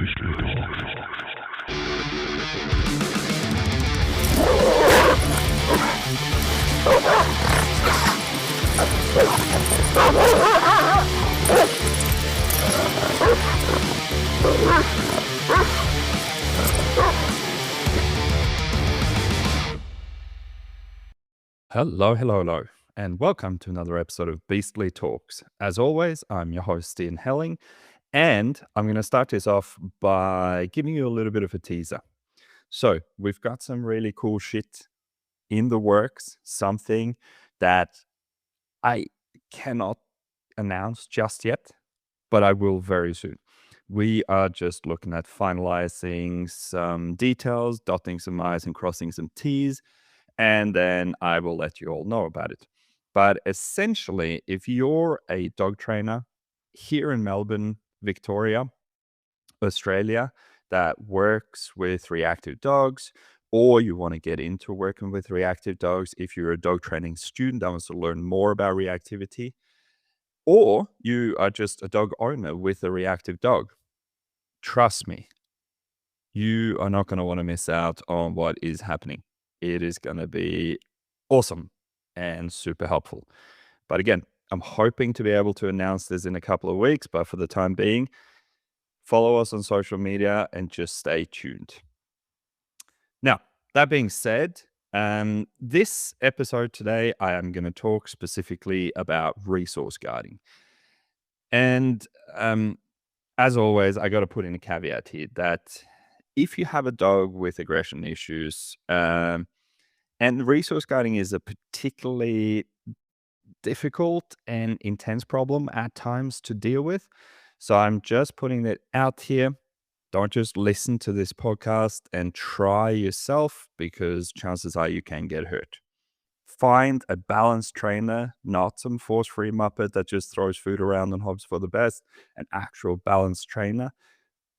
Hello, and welcome to another episode of Beastly Talks. As always, I'm your host, Ian Helling, and I'm going to start this off by giving you a little bit of a teaser. So, we've got some really cool shit in the works, something that I cannot announce just yet, but I will very soon. We are just looking at finalizing some details, dotting some I's and crossing some T's, and then I will let you all know about it. But essentially, if you're a dog trainer here in Melbourne, Victoria, Australia, that works with reactive dogs, or you want to get into working with reactive dogs, if you're a dog training student that wants to learn more about reactivity, or you are just a dog owner with a reactive dog, trust me, you are not going to want to miss out on what is happening. It is going to be awesome and super helpful. But again, I'm hoping to be able to announce this in a couple of weeks, but for the time being, follow us on social media and just stay tuned. Now, that being said, this episode today, I am going to talk specifically about resource guarding. And as always, I got to put in a caveat here that if you have a dog with aggression issues, and resource guarding is a particularly difficult and intense problem at times to deal with. So I'm just putting it out here. Don't just listen to this podcast and try yourself, because chances are you can get hurt. Find a balanced trainer, not some force-free muppet that just throws food around and hopes for the best. An actual balanced trainer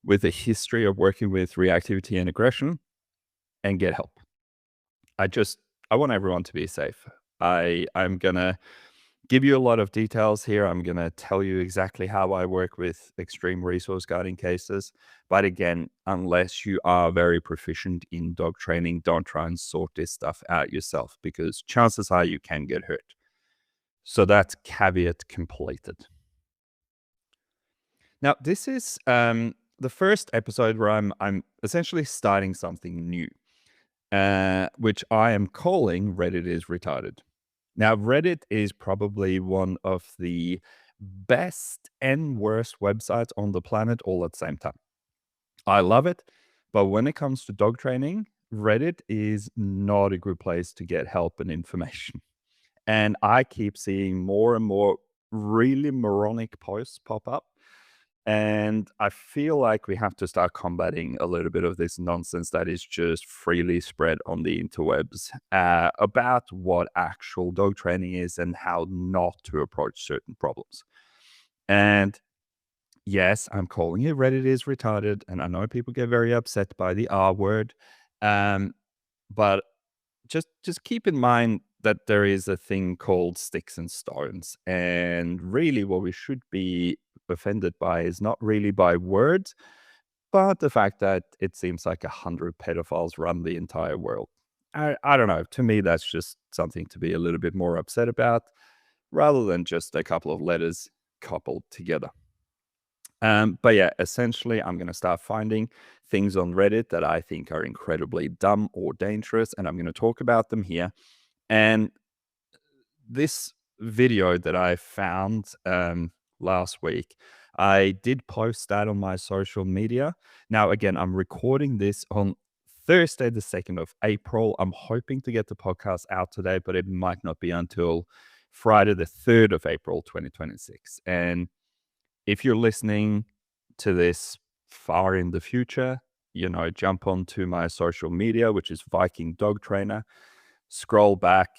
with a history of working with reactivity and aggression, and get help. I want everyone to be safe. I'm going to give you a lot of details here. I'm going to tell you exactly how I work with extreme resource guarding cases. But again, unless you are very proficient in dog training, don't try and sort this stuff out yourself, because chances are you can get hurt. So that's caveat completed. Now, this is the first episode where I'm essentially starting something new, which I am calling Reddit is Retarded. Now, Reddit is probably one of the best and worst websites on the planet all at the same time. I love it, but when it comes to dog training, Reddit is not a good place to get help and information. And I keep seeing more and more really moronic posts pop up. And I feel like we have to start combating a little bit of this nonsense that is just freely spread on the interwebs about what actual dog training is and how not to approach certain problems. And yes, I'm calling it Reddit is Retarded. And I know people get very upset by the R word. But just keep in mind that there is a thing called sticks and stones. And really what we should be offended by is not really by words, but the fact that it seems like 100 pedophiles run the entire world. I don't know. To me, that's just something to be a little bit more upset about, rather than just a couple of letters coupled together. But yeah, essentially, I'm going to start finding things on Reddit that I think are incredibly dumb or dangerous, and I'm going to talk about them here. And this video that I found last week, I did post that on my social media. Now, again, I'm recording this on Thursday, the 2nd of April. I'm hoping to get the podcast out today, but it might not be until Friday, the 3rd of April, 2026. And if you're listening to this far in the future, jump onto my social media, which is Viking Dog Trainer, scroll back,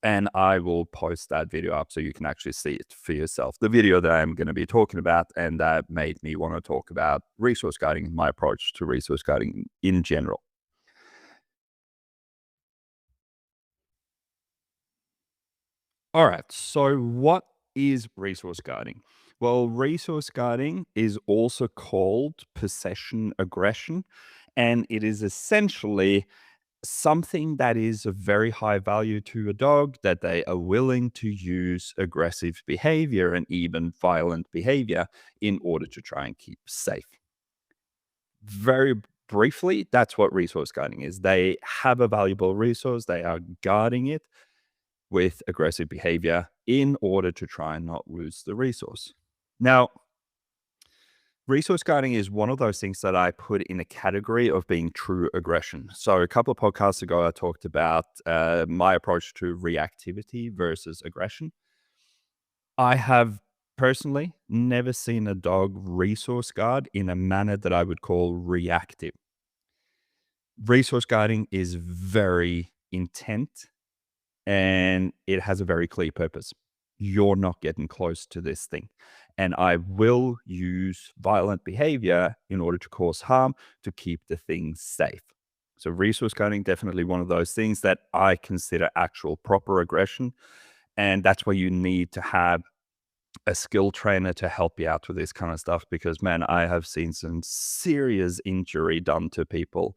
and I will post that video up so you can actually see it for yourself. The video that I'm going to be talking about, and that made me want to talk about resource guarding, my approach to resource guarding in general. All right, so what is resource guarding? Well, resource guarding is also called possession aggression, and it is essentially something that is of very high value to a dog that they are willing to use aggressive behavior and even violent behavior in order to try and keep safe. Very briefly, that's what resource guarding is. They have a valuable resource, they are guarding it with aggressive behavior in order to try and not lose the resource. Now, resource guarding is one of those things that I put in a category of being true aggression. So, a couple of podcasts ago, I talked about my approach to reactivity versus aggression. I have personally never seen a dog resource guard in a manner that I would call reactive. Resource guarding is very intent and it has a very clear purpose. You're not getting close to this thing. And I will use violent behavior in order to cause harm to keep the thing safe. So, resource guarding, definitely one of those things that I consider actual proper aggression. And that's where you need to have a skill trainer to help you out with this kind of stuff because, man, I have seen some serious injury done to people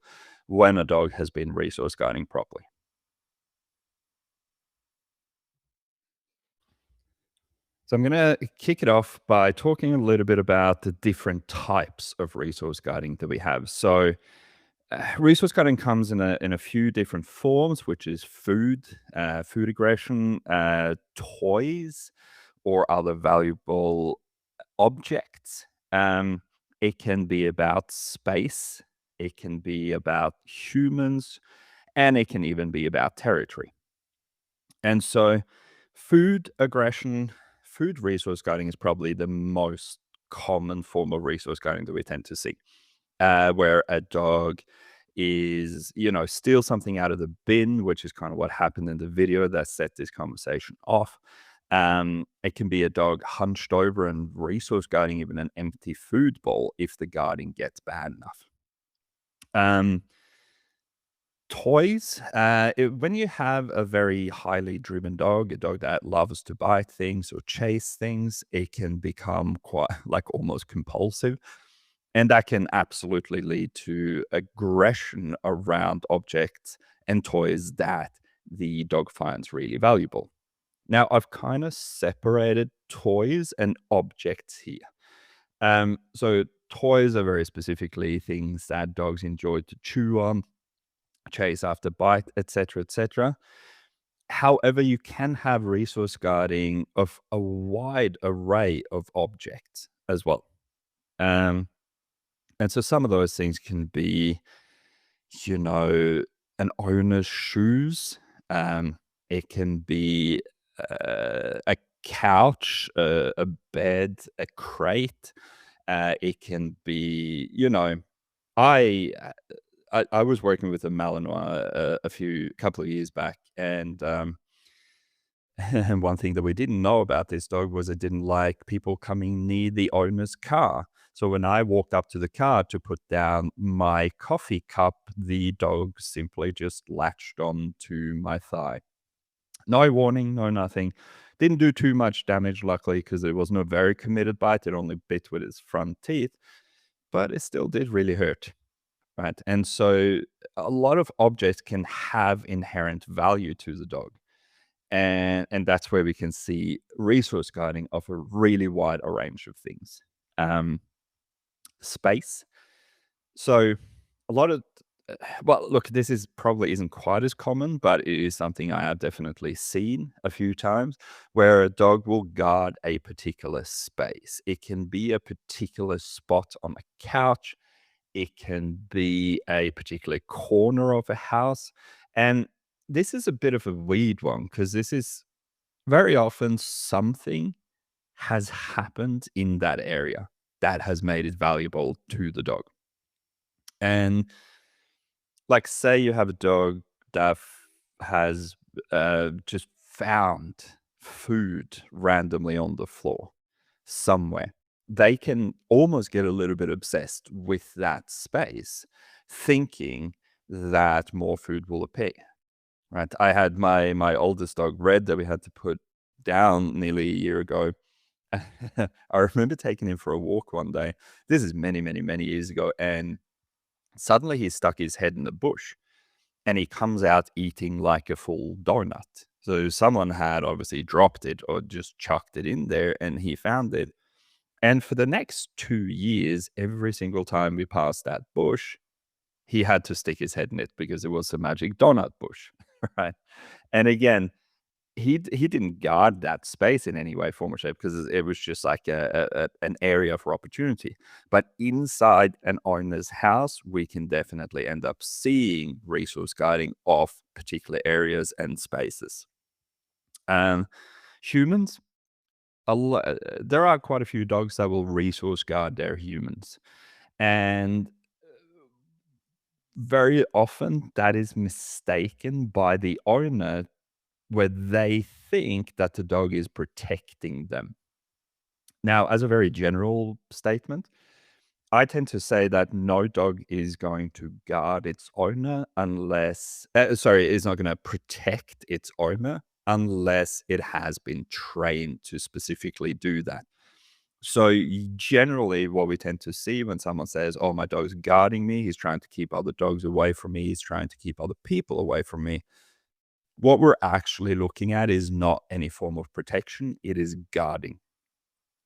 when a dog has been resource guarding properly. So I'm going to kick it off by talking a little bit about the different types of resource guarding that we have. So resource guarding comes in a few different forms, which is food aggression, toys, or other valuable objects. It can be about space, it can be about humans, and it can even be about territory. And so, food aggression, food resource guarding is probably the most common form of resource guarding that we tend to see, where a dog is, steal something out of the bin, which is kind of what happened in the video that set this conversation off. It can be a dog hunched over and resource guarding even an empty food bowl if the guarding gets bad enough. Um, Toys, when you have a very highly driven dog, a dog that loves to bite things or chase things, it can become quite like almost compulsive. And that can absolutely lead to aggression around objects and toys that the dog finds really valuable. Now, I've kind of separated toys and objects here. So, toys are very specifically things that dogs enjoy to chew on, chase after bite, etc., etc. However, you can have resource guarding of a wide array of objects as well. Um, and so some of those things can be, you know, an owner's shoes. It can be a couch, a bed, a crate. It can be, I I was working with a Malinois a few couple of years back, and and one thing that we didn't know about this dog was it didn't like people coming near the owner's car. So when I walked up to the car to put down my coffee cup, the dog simply just latched on to my thigh. No warning, no nothing. Didn't do too much damage, luckily, because it wasn't a very committed bite. It only bit with its front teeth, but it still did really hurt. Right. And so a lot of objects can have inherent value to the dog. And that's where we can see resource guarding of a really wide range of things. Um, Space. So a lot of well, look, this is probably isn't quite as common, but it is something I have definitely seen a few times where a dog will guard a particular space. It can be a particular spot on a couch, it can be a particular corner of a house. And this is a bit of a weird one because this is very often something has happened in that area that has made it valuable to the dog. And like, say you have a dog that has just found food randomly on the floor somewhere. They can almost get a little bit obsessed with that space, thinking that more food will appear. Right? I had my oldest dog, Red, that we had to put down nearly a year ago. I remember taking him for a walk one day. This is many, many, many years ago, and suddenly he stuck his head in the bush and he comes out eating like a full donut. So someone had obviously dropped it or just chucked it in there and he found it. And for the next 2 years, every single time we passed that bush, he had to stick his head in it because it was a magic donut bush, right? And again, he didn't guard that space in any way, form, or shape because it was just like an area for opportunity. But inside an owner's house, we can definitely end up seeing resource guarding of particular areas and spaces. Um, Humans, there are quite a few dogs that will resource guard their humans, and very often that is mistaken by the owner where they think that the dog is protecting them. Now, as a very general statement, I tend to say that no dog is going to guard its owner unless, sorry, is not going to protect its owner unless it has been trained to specifically do that. So, generally, what we tend to see when someone says, "Oh, my dog's guarding me, he's trying to keep other dogs away from me, he's trying to keep other people away from me," what we're actually looking at is not any form of protection, it is guarding.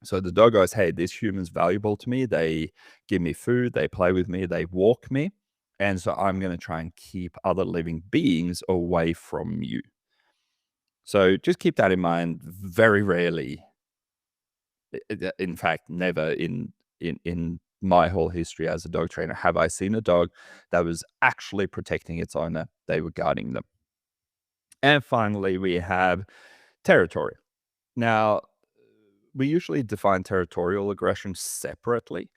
So the dog goes, "Hey, this human's valuable to me. They give me food, they play with me, they walk me. And so I'm going to try and keep other living beings away from you." So just keep that in mind. Very rarely, in fact, never in my whole history as a dog trainer have I seen a dog that was actually protecting its owner. They were guarding them. And finally, we have territory. Now, we usually define territorial aggression separately.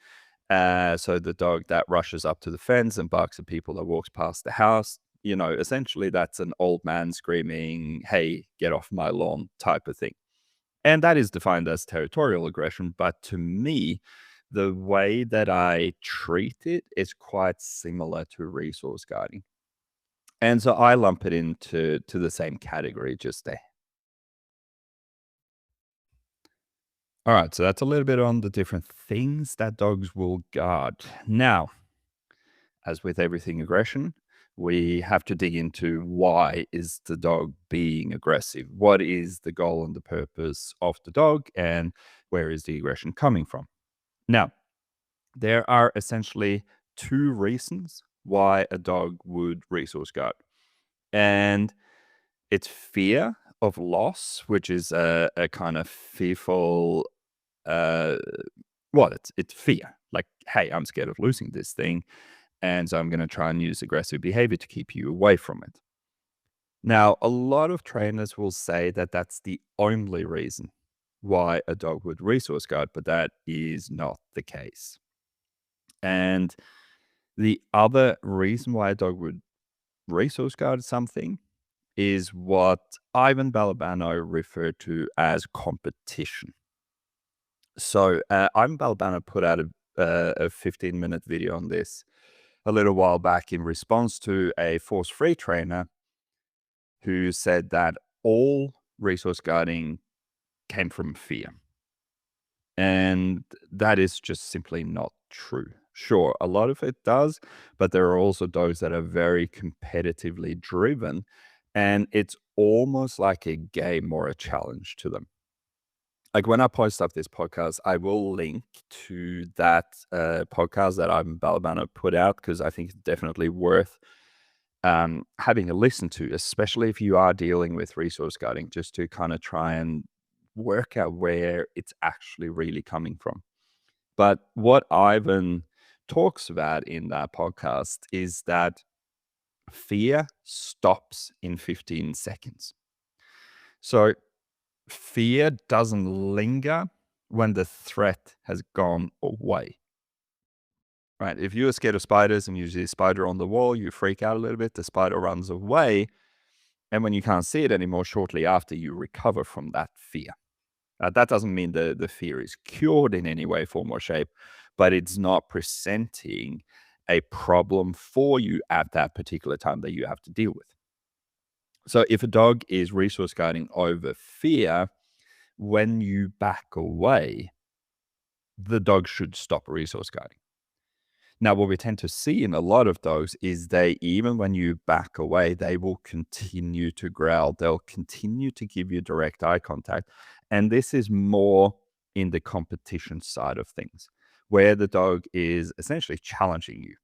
So the dog that rushes up to the fence and barks at people that walks past the house, essentially that's an old man screaming, "Hey, get off my lawn," type of thing. And that is defined as territorial aggression. But to me, the way that I treat it is quite similar to resource guarding. And so I lump it into the same category just there. All right, so that's a little bit on the different things that dogs will guard. Now, as with everything aggression, we have to dig into why is the dog being aggressive? What is the goal and the purpose of the dog and where is the aggression coming from? Now, there are essentially two reasons why a dog would resource guard. And it's fear of loss, which is a kind of fearful uh, well, it's fear. Like, "Hey, I'm scared of losing this thing, and so I'm gonna try and use aggressive behavior to keep you away from it." Now, a lot of trainers will say that that's the only reason why a dog would resource guard, but that is not the case. And the other reason why a dog would resource guard something is what Ivan Balabano referred to as competition. So, Ivan Balabano put out a 15-minute video on this a little while back in response to a force-free trainer who said that all resource guarding came from fear. And that is just simply not true. Sure, a lot of it does, but there are also those that are very competitively driven, and it's almost like a game or a challenge to them. Like when I post up this podcast, I will link to that podcast that I'm Balabano put out because I think it's definitely worth having a listen to, especially if you are dealing with resource guarding, just to kind of try and work out where it's actually really coming from. But what Ivan talks about in that podcast is that fear stops in 15 seconds. So fear doesn't linger when the threat has gone away. Right? If you're scared of spiders and you see a spider on the wall, you freak out a little bit, the spider runs away. And when you can't see it anymore, shortly after, you recover from that fear. That doesn't mean the fear is cured in any way, form, or shape, but it's not presenting a problem for you at that particular time that you have to deal with. So if a dog is resource guarding over fear, when you back away, the dog should stop resource guarding. Now, what we tend to see in a lot of dogs is they, even when you back away, they will continue to growl. They'll continue to give you direct eye contact. And this is more in the competition side of things, where the dog is essentially challenging you,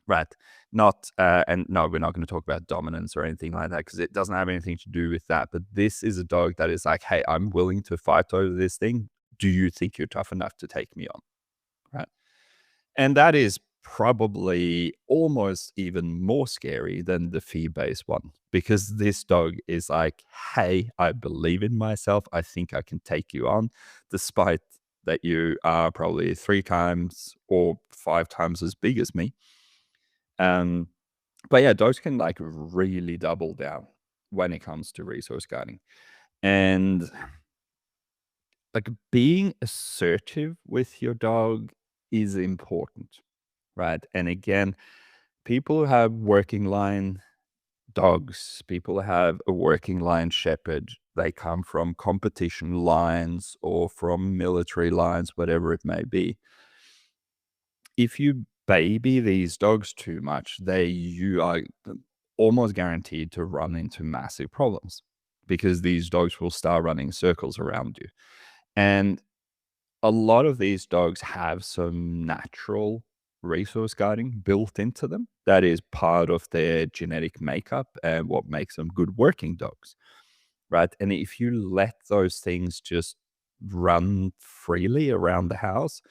right? Not, and no, we're not going to talk about dominance or anything like that because it doesn't have anything to do with that. But this is a dog that is like, hey, I'm willing to fight over this thing. Do you think you're tough enough to take me on? Right. And that is probably almost even more scary than the fear-based one because this dog is like, "Hey, I believe in myself. I think I can take you on, despite that you are probably 3 times or 5 times as big as me." Um, but yeah, dogs can, like, really double down when it comes to resource guarding. And, like, being assertive with your dog is important, right? And again, people who have working line dogs, people who have a working line shepherd, they come from competition lines or from military lines, whatever it may be. If you baby these dogs too much, you are almost guaranteed to run into massive problems because these dogs will start running circles around you. And a lot of these dogs have some natural resource guarding built into them. That is part of their genetic makeup and what makes them good working dogs, right? And if you let those things just run freely around the house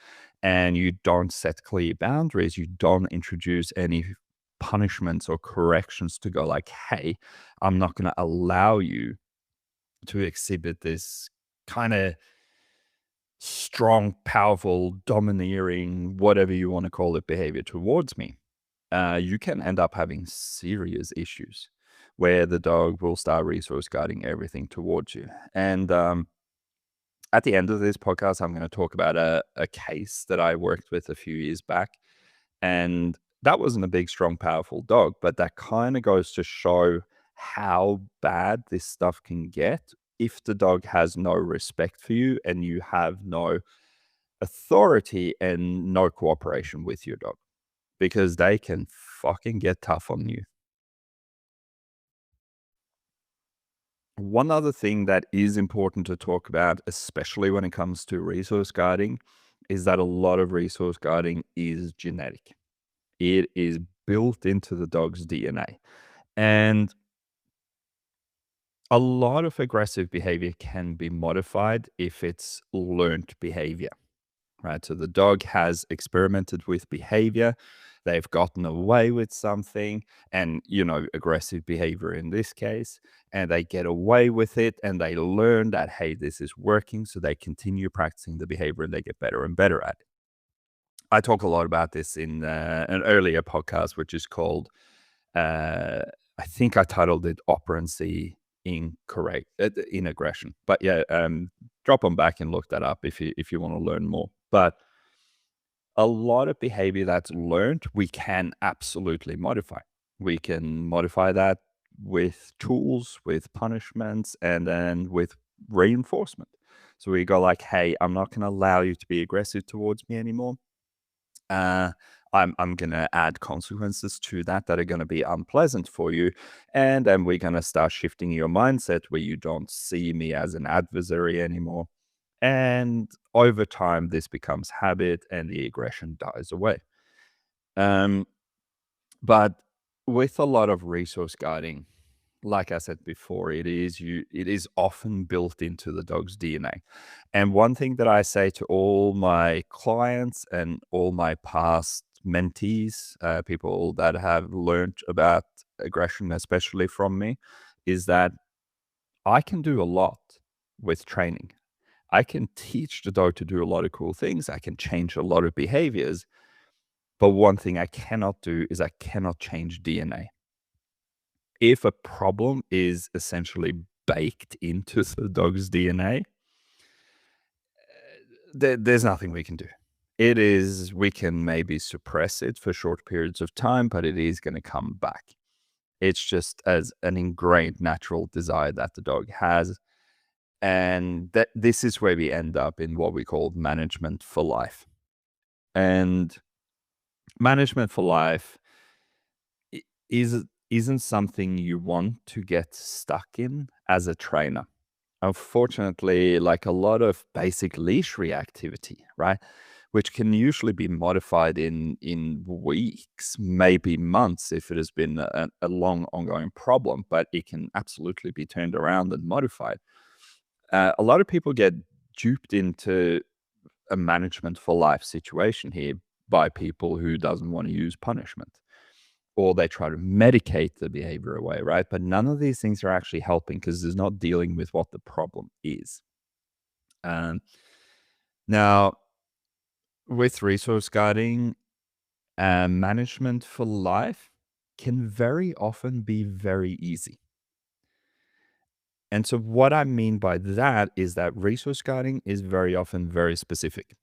and you don't set clear boundaries, you don't introduce any punishments or corrections to go like, hey, I'm not going to allow you to exhibit this kind of strong, powerful, domineering, whatever you want to call it, behavior towards me, you can end up having serious issues where the dog will start resource guarding everything towards you. And at the end of this podcast, I'm going to talk about a case that I worked with a few years back. And that wasn't a big, strong, powerful dog, but that kind of goes to show how bad this stuff can get if the dog has no respect for you and you have no authority and no cooperation with your dog because they can fucking get tough on you. One other thing that is important to talk about, especially when it comes to resource guarding, is that a lot of resource guarding is genetic. It is built into the dog's DNA. And a lot of aggressive behavior can be modified if it's learned behavior, right? So the dog has experimented with behavior, they've gotten away with something, and, aggressive behavior in this case, and they get away with it and they learn that, hey, this is working. So they continue practicing the behavior and they get better and better at it. I talk a lot about this in an earlier podcast, which is called, uh, I think I titled it Operancy Incorrect in Aggression. But yeah, drop on back and look that up if you want to learn more. But a lot of behavior that's learned, we can absolutely modify. We can modify that with tools, with punishments, and then with reinforcement. So we go like, hey, I'm not going to allow you to be aggressive towards me anymore. Uh, I'm gonna add consequences to that are gonna be unpleasant for you, and then we're gonna start shifting your mindset where you don't see me as an adversary anymore. And over time, this becomes habit, and the aggression dies away. Um, but with a lot of resource guarding, like I said before, it is often built into the dog's DNA. And one thing that I say to all my clients and all my past mentees, people that have learned about aggression, especially from me, is that I can do a lot with training. I can teach the dog to do a lot of cool things. I can change a lot of behaviors. But one thing I cannot do is I cannot change DNA. If a problem is essentially baked into the dog's DNA, there's nothing we can do. We can maybe suppress it for short periods of time, but it is going to come back. It's just as an ingrained natural desire that the dog has. And this is where we end up in what we call management for life. And management for life i- is isn't something you want to get stuck in as a trainer. Unfortunately, like a lot of basic leash reactivity, right? Which can usually be modified in weeks, maybe months if it has been a long ongoing problem, but it can absolutely be turned around and modified. A lot of people get duped into a management for life situation here by people who doesn't want to use punishment, or they try to medicate the behavior away, right? But none of these things are actually helping because it's not dealing with what the problem is. Um, Now, with resource guarding, management for life can very often be very easy. And so, what I mean by that is that resource guarding is very often very specific.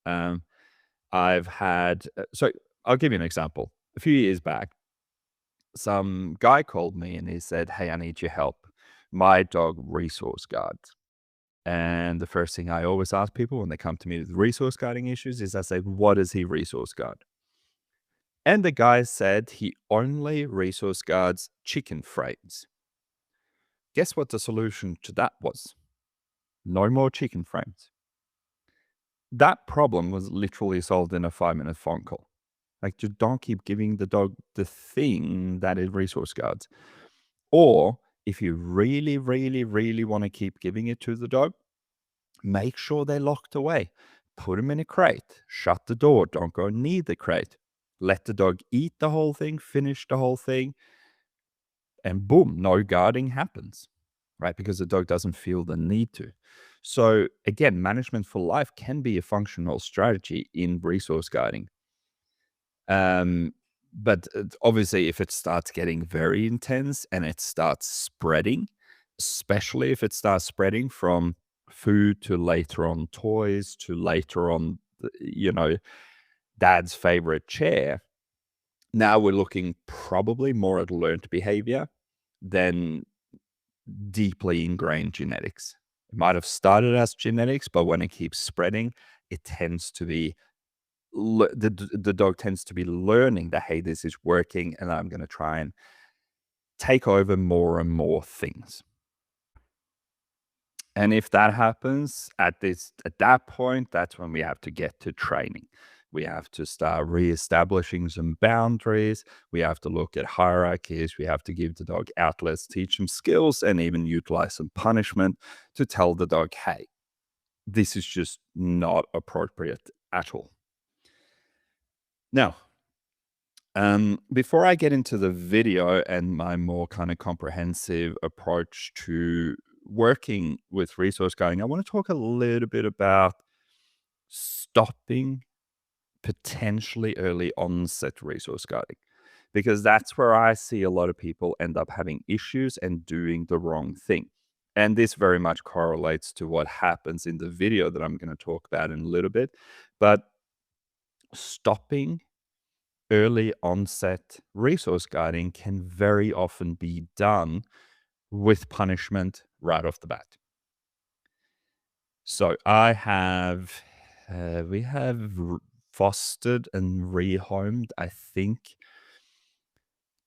Um, I've had, so I'll give you an example. A few years back, some guy called me and he said, "Hey, I need your help. My dog resource guards." And the first thing I always ask people when they come to me with resource guarding issues is I say, "What does he resource guard?" And the guy said he only resource guards chicken frames. Guess what the solution to that was? No more chicken frames. That problem was literally solved in a 5-minute phone call. Like, just don't keep giving the dog the thing that it resource guards. Or if you really, really, really want to keep giving it to the dog, make sure they're locked away. Put them in a crate. Shut the door. Don't go near the crate. Let the dog eat the whole thing, finish the whole thing, and boom, no guarding happens, right? Because the dog doesn't feel the need to. So again, management for life can be a functional strategy in resource guarding. But obviously, if it starts getting very intense and it starts spreading, especially if it starts spreading from food to later on toys to later on, dad's favorite chair, now we're looking probably more at learned behavior than deeply ingrained genetics. It might have started as genetics, but when it keeps spreading, it tends to be the dog tends to be learning that, hey, this is working, and I'm going to try and take over more and more things. And if that happens at that point, that's when we have to get to training. We have to start reestablishing some boundaries. We have to look at hierarchies. We have to give the dog outlets, teach them skills, and even utilize some punishment to tell the dog, hey, this is just not appropriate at all. Now, before I get into the video and my more kind of comprehensive approach to working with resource guarding, I want to talk a little bit about stopping potentially early onset resource guarding, because that's where I see a lot of people end up having issues and doing the wrong thing. And this very much correlates to what happens in the video that I'm going to talk about in a little bit. But stopping early onset resource guarding can very often be done with punishment right off the bat. So we have fostered and rehomed, I think,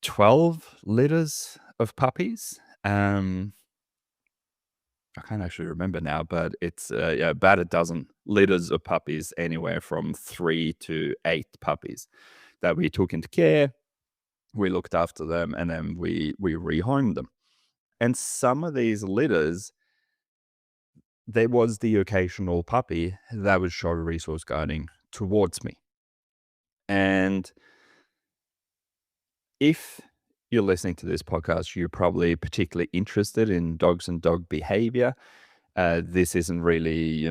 12 litters of puppies. I can't actually remember now, but it's yeah, about a dozen litters of puppies, anywhere from 3 to 8 puppies that we took into care. We looked after them, and then we rehomed them. And some of these litters, there was the occasional puppy that would show resource guarding towards me. And if you're listening to this podcast, you're probably particularly interested in dogs and dog behavior. This isn't really,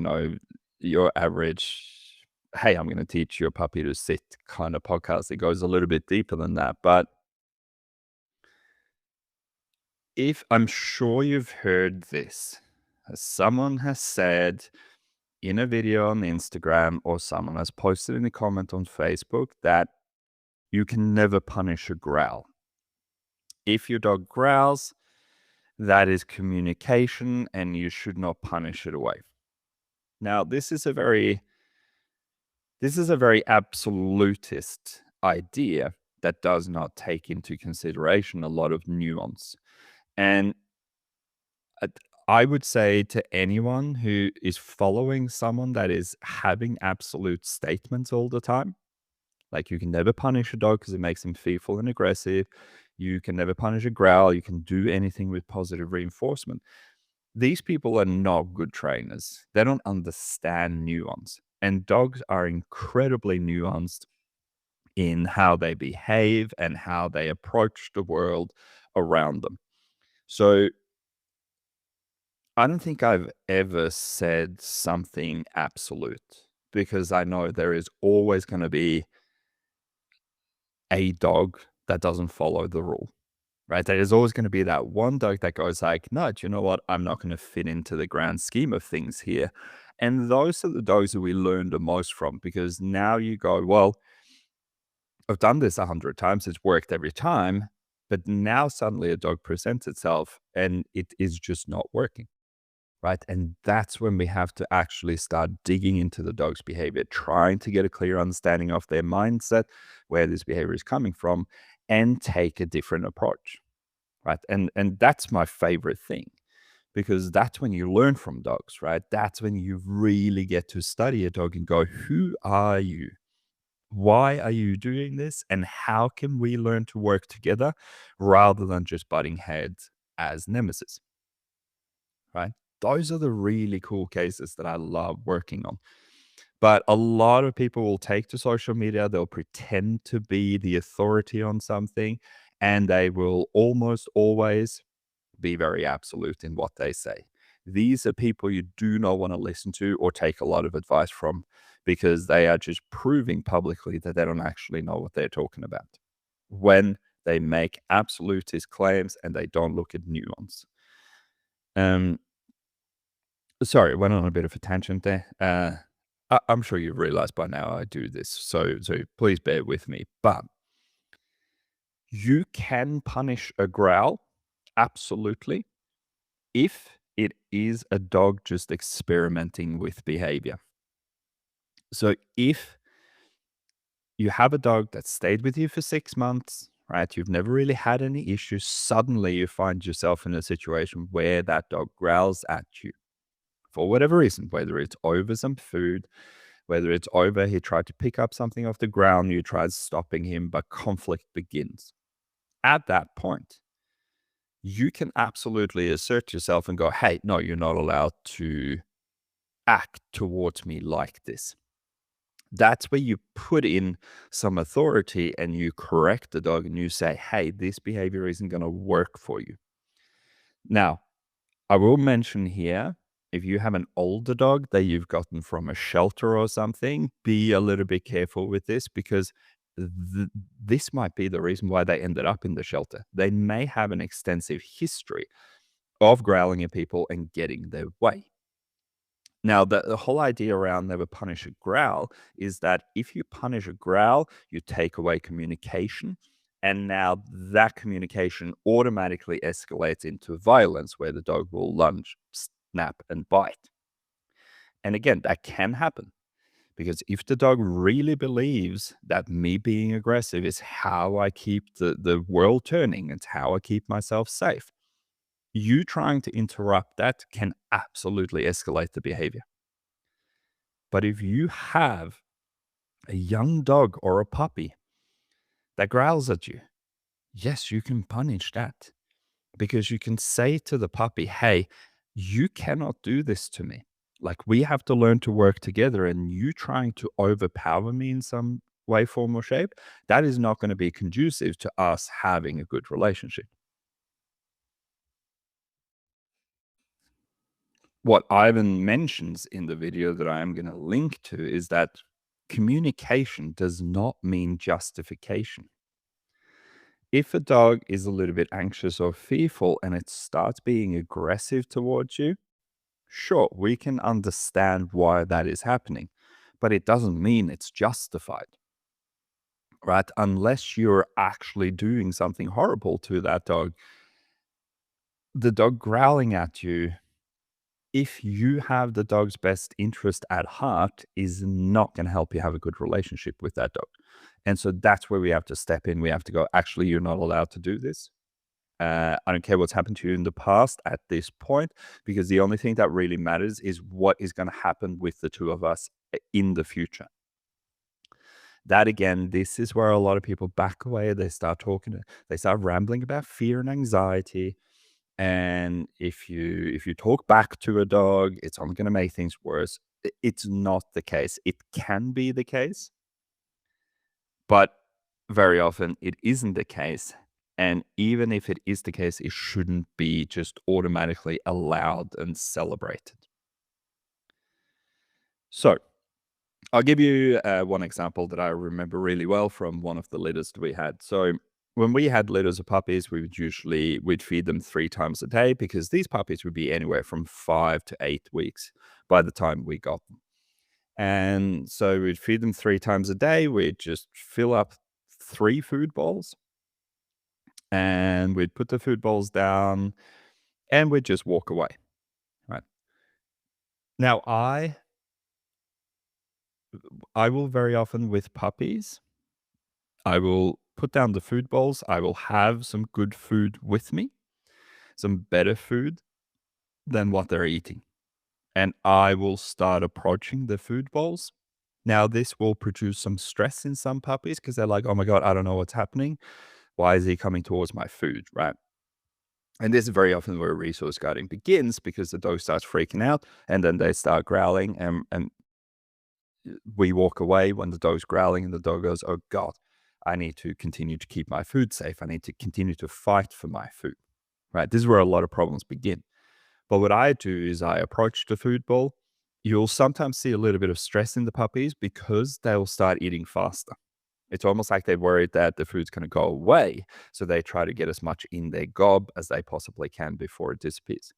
your average, hey, I'm going to teach your puppy to sit kind of podcast. It goes a little bit deeper than that. But if I'm sure you've heard this, someone has said in a video on Instagram, or someone has posted in a comment on Facebook, that you can never punish a growl. If your dog growls, That is communication, and you should not punish it away. Now, this is a very absolutist idea that does not take into consideration a lot of nuance. And uh, I would say to anyone who is following someone that is having absolute statements all the time, like you can never punish a dog because it makes him fearful and aggressive. You can never punish a growl. You can do anything with positive reinforcement. These people are not good trainers. They don't understand nuance. And dogs are incredibly nuanced in how they behave and how they approach the world around them. So I don't think I've ever said something absolute because I know there is always going to be a dog that doesn't follow the rule, right? There is always going to be that one dog that goes like, no, do you know what? I'm not going to fit into the grand scheme of things here. And those are the dogs that we learn the most from because now you go, well, I've done this 100 times. It's worked every time. But now suddenly a dog presents itself and it is just not working. Right. And that's when we have to actually start digging into the dog's behavior, trying to get a clear understanding of their mindset, where this behavior is coming from, and take a different approach. Right. And that's my favorite thing because that's when you learn from dogs, right? That's when you really get to study a dog and go, who are you? Why are you doing this? And how can we learn to work together rather than just butting heads as nemesis? Right? Those are the really cool cases that I love working on. But a lot of people will take to social media, they'll pretend to be the authority on something, and they will almost always be very absolute in what they say. These are people you do not want to listen to or take a lot of advice from because they are just proving publicly that they don't actually know what they're talking about when they make absolutist claims and they don't look at nuance. Um, Sorry, went on a bit of a tangent there. I'm sure you've realized by now I do this, so please bear with me. But you can punish a growl, absolutely, if it is a dog just experimenting with behavior. So if you have a dog that stayed with you for 6 months, right? You've never really had any issues. Suddenly you find yourself in a situation where that dog growls at you for whatever reason, whether it's over some food, whether it's over he tried to pick up something off the ground, you tried stopping him, but conflict begins. At that point, you can absolutely assert yourself and go, hey, no, you're not allowed to act towards me like this. That's where you put in some authority and you correct the dog and you say, hey, this behavior isn't going to work for you. Now, I will mention here, if you have an older dog that you've gotten from a shelter or something, be a little bit careful with this because this might be the reason why they ended up in the shelter. They may have an extensive history of growling at people and getting their way. Now, the whole idea around never punish a growl is that if you punish a growl, you take away communication. And now that communication automatically escalates into violence where the dog will lunge, snap, and bite. And again, that can happen because if the dog really believes that me being aggressive is how I keep the world turning, it's how I keep myself safe, you trying to interrupt that can absolutely escalate the behavior. But if you have a young dog or a puppy that growls at you, yes, you can punish that because you can say to the puppy, hey, you cannot do this to me. Like, we have to learn to work together, and you trying to overpower me in some way, form, or shape, that is not going to be conducive to us having a good relationship. What Ivan mentions in the video that I am going to link to is that communication does not mean justification. If a dog is a little bit anxious or fearful and it starts being aggressive towards you, sure, we can understand why that is happening, but it doesn't mean it's justified, right? Unless you're actually doing something horrible to that dog, the dog growling at you, if you have the dog's best interest at heart, is not going to help you have a good relationship with that dog. And so that's where we have to step in. We have to go, actually, you're not allowed to do this. I don't care what's happened to you in the past at this point, because the only thing that really matters is what is going to happen with the two of us in the future. That again, this is where a lot of people back away. They start talking, they start rambling about fear and anxiety. And if you talk back to a dog, it's only going to make things worse. It's not the case. It can be the case, but very often it isn't the case. And even if it is the case, it shouldn't be just automatically allowed and celebrated. So I'll give you one example that I remember really well from one of the litters that we had. So when we had litters of puppies, we'd feed them 3 times a day, because these puppies would be anywhere from 5 to 8 weeks by the time we got them. And so we'd feed them 3 times a day. We'd just fill up 3 food bowls, and we'd put the food bowls down, and we'd just walk away. Right. Now, I will very often with puppies, I will put down the food bowls. I will have some good food with me, some better food than what they're eating. And I will start approaching the food bowls. Now, this will produce some stress in some puppies, because they're like, oh my God, I don't know what's happening. Why is he coming towards my food? Right. And this is very often where resource guarding begins, because the dog starts freaking out, and then they start growling, and we walk away when the dog's growling, and the dog goes, oh God, I need to continue to keep my food safe. I need to continue to fight for my food. Right. This is where a lot of problems begin. But what I do is I approach the food bowl. You'll sometimes see a little bit of stress in the puppies, because they'll start eating faster. It's almost like they're worried that the food's going to go away. So they try to get as much in their gob as they possibly can before it disappears.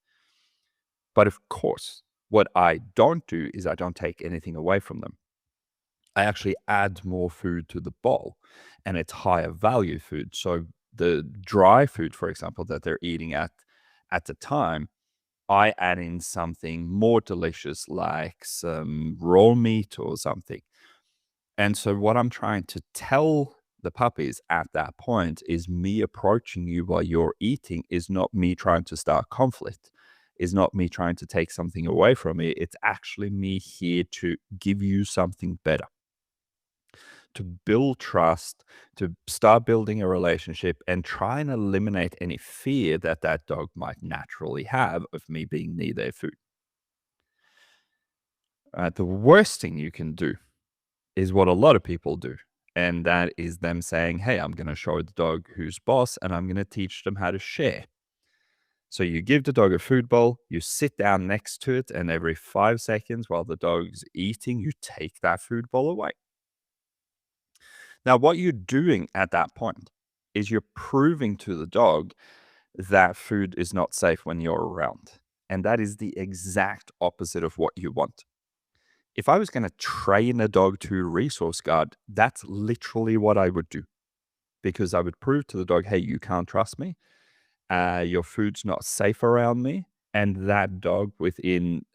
But of course, what I don't do is I don't take anything away from them. I actually add more food to the bowl, and it's higher value food. So the dry food, for example, that they're eating at the time, I add in something more delicious, like some raw meat or something. And so what I'm trying to tell the puppies at that point is, me approaching you while you're eating is not me trying to start conflict, is not me trying to take something away from you. It's actually me here to give you something better, to build trust, to start building a relationship, and try and eliminate any fear that that dog might naturally have of me being near their food. The worst thing you can do is what a lot of people do. And that is them saying, hey, I'm going to show the dog who's boss, and I'm going to teach them how to share. So you give the dog a food bowl, you sit down next to it, and every 5 seconds while the dog's eating, you take that food bowl away. Now, what you're doing at that point is you're proving to the dog that food is not safe when you're around. And that is the exact opposite of what you want. If I was going to train a dog to resource guard, that's literally what I would do, because I would prove to the dog, hey, you can't trust me. Your food's not safe around me. And that dog within,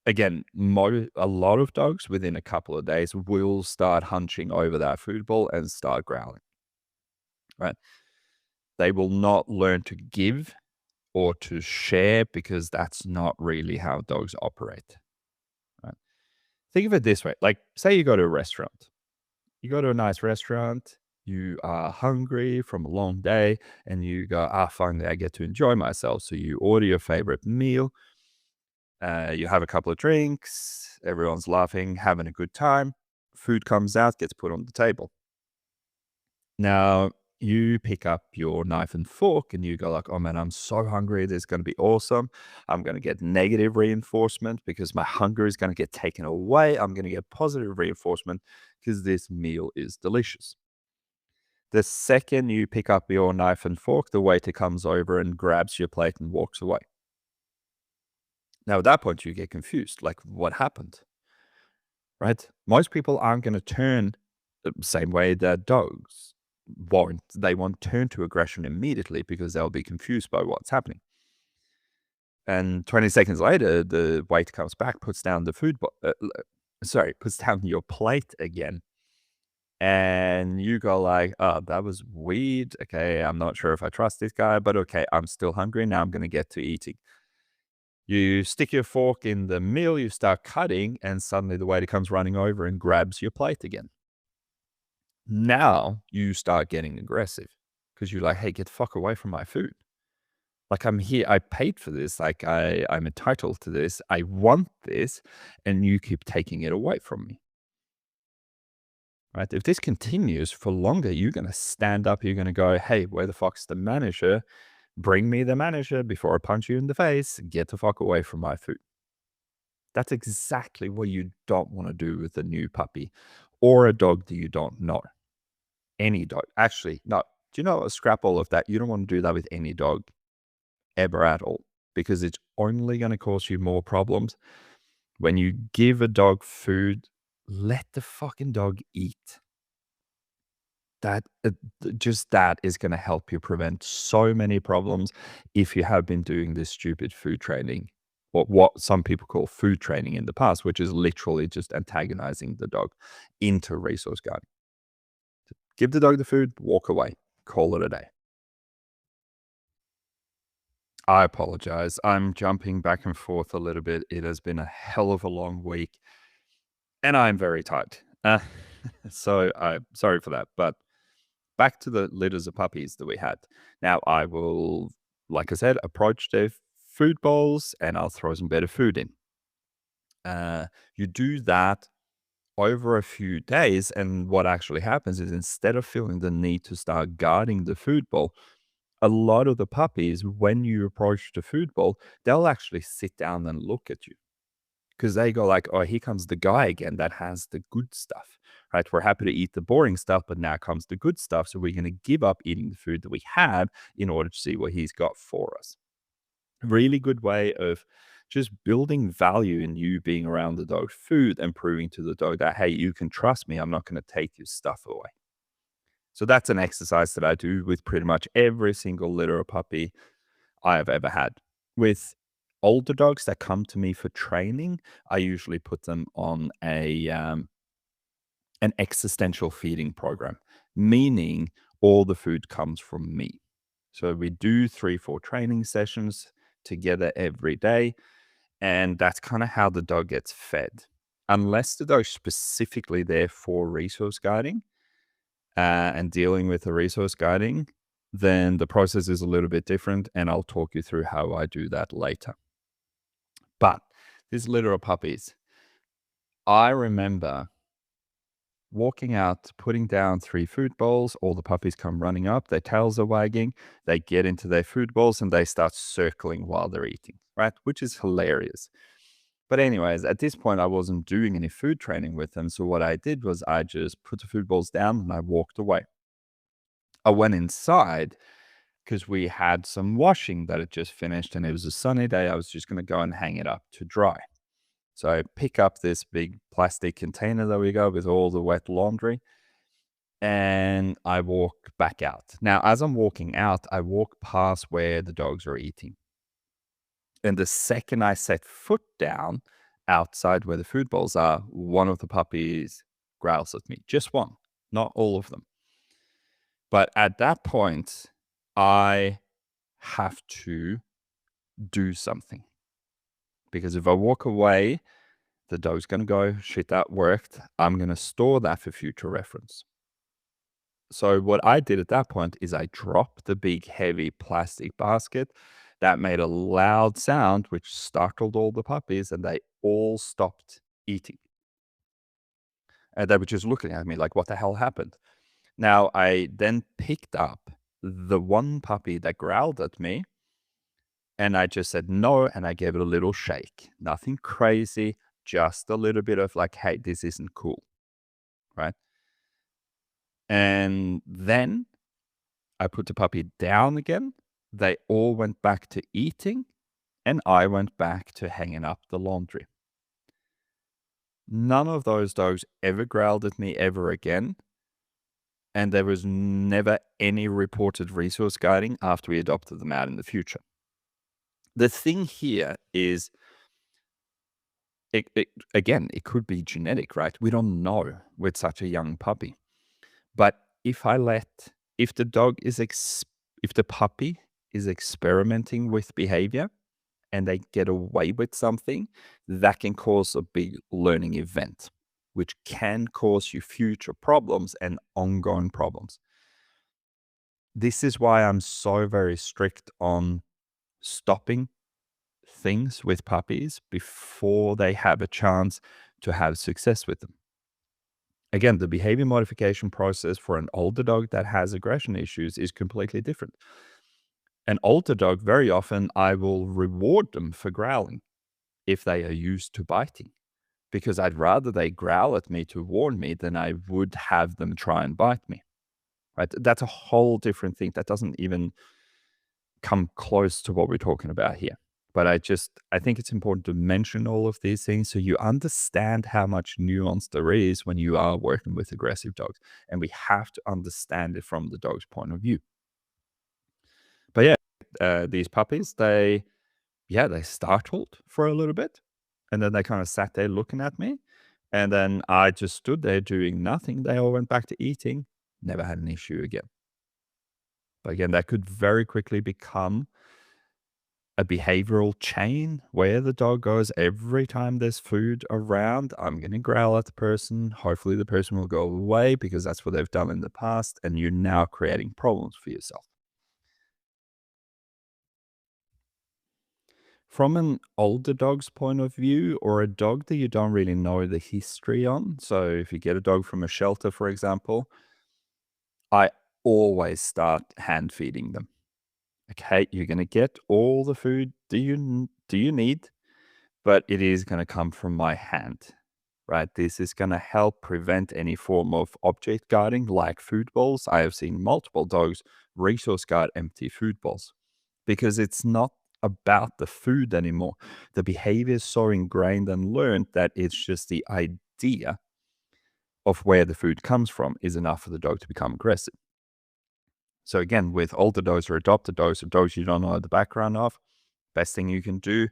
again, a lot of dogs within a couple of days will start hunching over that food bowl and start growling, right? They will not learn to give or to share, because that's not really how dogs operate, right? Think of it this way. Like, say you go to a restaurant. You go to a nice restaurant, you are hungry from a long day, and you go, finally, I get to enjoy myself. So you order your favorite meal, you have a couple of drinks, everyone's laughing, having a good time. Food comes out, gets put on the table. Now, you pick up your knife and fork, and you go like, oh man, I'm so hungry. This is going to be awesome. I'm going to get negative reinforcement, because my hunger is going to get taken away. I'm going to get positive reinforcement, because this meal is delicious. The second you pick up your knife and fork, the waiter comes over and grabs your plate and walks away. Now, at that point, you get confused. Like, what happened? Right? Most people aren't going to turn the same way that dogs. won't turn to aggression immediately because they'll be confused by what's happening. And 20 seconds later, the waiter comes back, puts down the puts down your plate again. And you go like, oh, that was weird. Okay, I'm not sure if I trust this guy, but okay, I'm still hungry. Now I'm going to get to eating. You stick your fork in the meal, you start cutting, and suddenly the waiter comes running over and grabs your plate again. Now you start getting aggressive because you're like, hey, get the fuck away from my food. Like, I'm here, I paid for this, like, I'm entitled to this, I want this, and you keep taking it away from me, right? If this continues for longer, you're gonna stand up, you're gonna go, "Hey, where the fuck's the manager? Bring me the manager before I punch you in the face. Get the fuck away from my food." That's exactly what you don't wanna do with a new puppy or a dog that you don't know. Any dog. Actually, no. Do you know what? Scrap all of that. You don't wanna do that with any dog ever at all, because it's only going to cause you more problems. When you give a dog food, let the fucking dog eat. That just that is going to help you prevent so many problems if you have been doing this stupid food training, or what some people call food training in the past, which is literally just antagonizing the dog into resource guarding. Give the dog the food, walk away, call it a day. I apologize. I'm jumping back and forth a little bit. It has been a hell of a long week, and I'm very tired. So I'm sorry for that. But back to the litters of puppies that we had. Now, I will, like I said, approach their food bowls and I'll throw some better food in. You do that over a few days, and what actually happens is instead of feeling the need to start guarding the food bowl, a lot of the puppies, when you approach the food bowl, they'll actually sit down and look at you because they go like, "Oh, here comes the guy again that has the good stuff, right? We're happy to eat the boring stuff, but now comes the good stuff. So we're going to give up eating the food that we have in order to see what he's got for us." Really good way of just building value in you being around the dog's food and proving to the dog that, hey, you can trust me. I'm not going to take your stuff away. So that's an exercise that I do with pretty much every single litter of puppy I have ever had. With older dogs that come to me for training, I usually put them on an existential feeding program, meaning all the food comes from me. So we do 3, 4 training sessions together every day, and that's kind of how the dog gets fed. Unless the dog's specifically there for resource guarding, and dealing with the resource guiding, then the process is a little bit different, and I'll talk you through how I do that later. But this litter of puppies, I remember walking out, putting down 3 food bowls, all the puppies come running up, their tails are wagging, they get into their food bowls, and they start circling while they're eating, right? Which is hilarious. But anyways, at this point, I wasn't doing any food training with them, so what I did was I just put the food bowls down and I walked away. I went inside because we had some washing that had just finished and it was a sunny day. I was just going to go and hang it up to dry. So I pick up this big plastic container that we got with all the wet laundry and I walk back out. Now, as I'm walking out, I walk past where the dogs are eating. And the second I set foot down outside where the food bowls are, one of the puppies growls at me. Just one, not all of them. But at that point, I have to do something because if I walk away, the dog's going to go, shit, that worked. I'm going to store that for future reference. So, what I did at that point is I dropped the big, heavy plastic basket that made a loud sound, which startled all the puppies, and they all stopped eating. And they were just looking at me like, what the hell happened? Now, I then picked up the one puppy that growled at me and I just said no, and I gave it a little shake. Nothing crazy, just a little bit of like, hey, this isn't cool, right? And then I put the puppy down again. They all went back to eating, and I went back to hanging up the laundry. None of those dogs ever growled at me ever again. and there was never any reported resource guiding after we adopted them out in the future. The thing here is, again, it could be genetic, right? We don't know with such a young puppy. But if the dog is, if the puppy is experimenting with behavior and they get away with something, that can cause a big learning event, which can cause you future problems and ongoing problems. This is why I'm so very strict on stopping things with puppies before they have a chance to have success with them. Again, the behavior modification process for an older dog that has aggression issues is completely different. An older dog, very often, I will reward them for growling if they are used to biting, because I'd rather they growl at me to warn me than I would have them try and bite me. Right? That's a whole different thing. That doesn't even come close to what we're talking about here. But I think it's important to mention all of these things so you understand how much nuance there is when you are working with aggressive dogs. And we have to understand it from the dog's point of view. But yeah, these puppies, they startled for a little bit. And then they kind of sat there looking at me. And then I just stood there doing nothing. They all went back to eating, never had an issue again. But again, that could very quickly become a behavioral chain where the dog goes, every time there's food around, I'm going to growl at the person. Hopefully, the person will go away because that's what they've done in the past. And you're now creating problems for yourself. From an older dog's point of view, or a dog that you don't really know the history on. So, if you get a dog from a shelter, for example, I always start hand feeding them. Okay, you're going to get all the food do you need, but it is going to come from my hand, right? This is going to help prevent any form of object guarding like food bowls. I have seen multiple dogs resource guard empty food bowls because it's not about the food anymore. The behavior is so ingrained and learned that it's just the idea of where the food comes from is enough for the dog to become aggressive. So again, with older dogs or adopted dogs or dogs you don't know the background of, best thing you can do,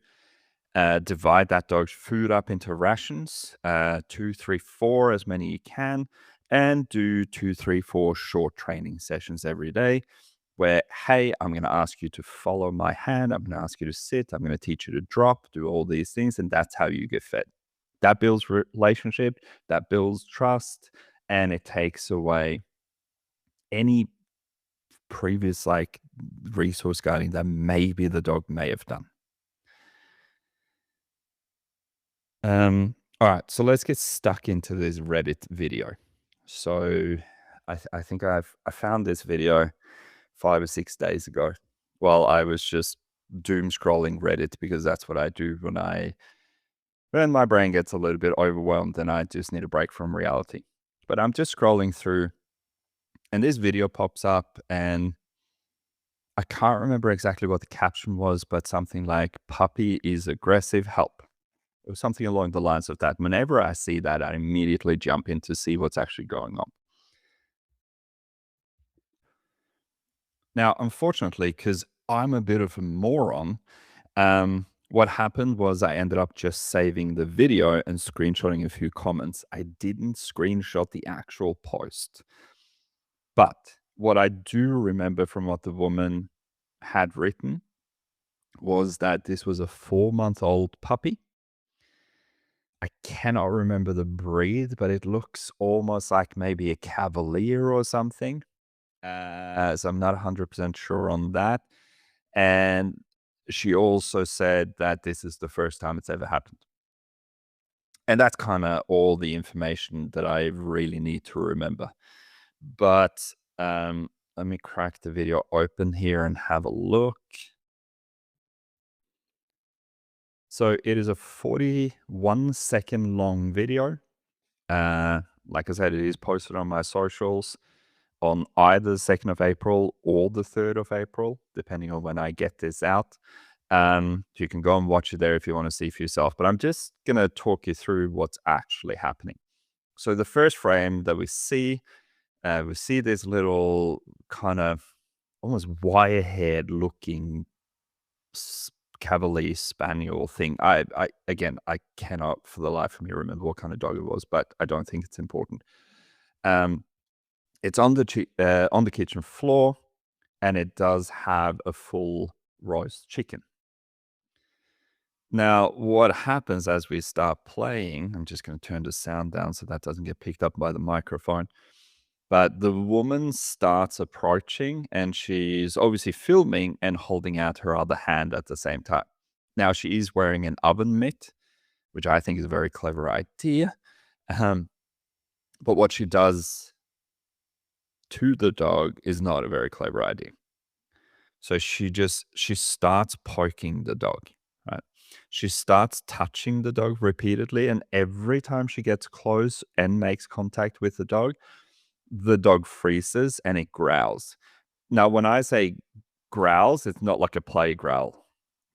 divide that dog's food up into rations, 2, 3, 4, as many you can, and do 2, 3, 4 short training sessions every day where, hey, I'm going to ask you to follow my hand. I'm going to ask you to sit. I'm going to teach you to drop, do all these things. And that's how you get fed. That builds relationship, that builds trust, and it takes away any previous like resource guarding that maybe the dog may have done. All right, so let's get stuck into this Reddit video. So I think I found this video 5 or 6 days ago while I was just doom scrolling Reddit because that's what I do when my brain gets a little bit overwhelmed and I just need a break from reality. But I'm just scrolling through and this video pops up and I can't remember exactly what the caption was, but something like puppy is aggressive, help. It was something along the lines of that. Whenever I see that, I immediately jump in to see what's actually going on. Now, unfortunately, because I'm a bit of a moron, what happened was I ended up just saving the video and screenshotting a few comments. I didn't screenshot the actual post. But what I do remember from what the woman had written was that this was a 4-month-old puppy. I cannot remember the breed, but it looks almost like maybe a Cavalier or something. So I'm not 100% sure on that. And she also said that this is the first time it's ever happened. And that's kind of all the information that I really need to remember. But let me crack the video open here and have a look. So it is a 41-second long video. Like I said, it is posted on my socials on either the 2nd of April or the 3rd of April, depending on when I get this out. So you can go and watch it there if you want to see for yourself. But I'm just going to talk you through what's actually happening. So the first frame that we see, We see this little kind of almost wire-haired looking s- Cavalier Spaniel thing. Again, I cannot for the life of me remember what kind of dog it was, but I don't think it's important. Um, it's on the kitchen floor, and it does have a full roast chicken. Now, what happens as we start playing? I'm just going to turn the sound down so that doesn't get picked up by the microphone. But the woman starts approaching, and she's obviously filming and holding out her other hand at the same time. Now, she is wearing an oven mitt, which I think is a very clever idea. Um, but what she does to the dog is not a very clever idea. So she starts poking the dog, right? She starts touching the dog repeatedly, and every time she gets close and makes contact with the dog freezes and it growls. Now, when I say growls, it's not like a play growl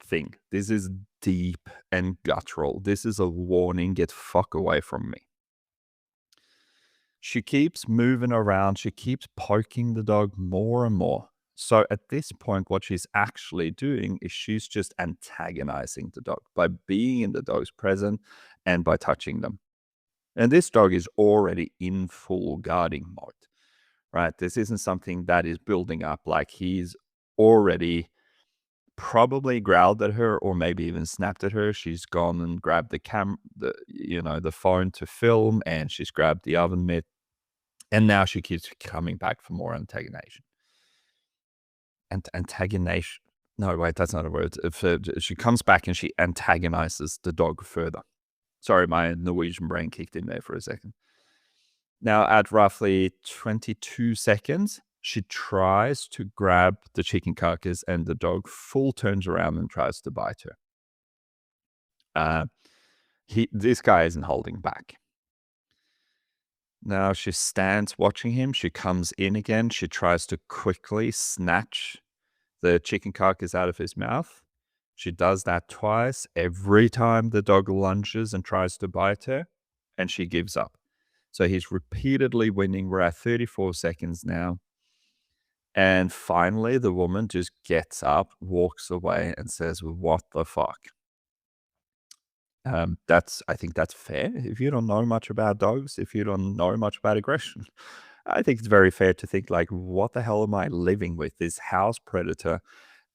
thing. This is deep and guttural. This is a warning, get fuck away from me. She keeps moving around. She keeps poking the dog more and more. So at this point, what she's actually doing is she's just antagonizing the dog by being in the dog's presence and by touching them. And this dog is already in full guarding mode, right? This isn't something that is building up. Like he's already probably growled at her or maybe even snapped at her. She's gone and grabbed the phone to film, and she's grabbed the oven mitt. And now she keeps coming back for more antagonization. Antagonization. No, wait, that's not a word. If she comes back and she antagonizes the dog further. Sorry, my Norwegian brain kicked in there for a second. Now, at roughly 22 seconds, she tries to grab the chicken carcass, and the dog full turns around and tries to bite her. This guy isn't holding back. Now she stands watching him. She comes in again. She tries to quickly snatch the chicken carcass out of his mouth. She does that twice. Every time the dog lunges and tries to bite her, and she gives up. So he's repeatedly winning. We're at 34 seconds now. And finally, the woman just gets up, walks away, and says, "What the fuck?" I think that's fair. If you don't know much about dogs, if you don't know much about aggression, I think it's very fair to think like, what the hell am I living with? This house predator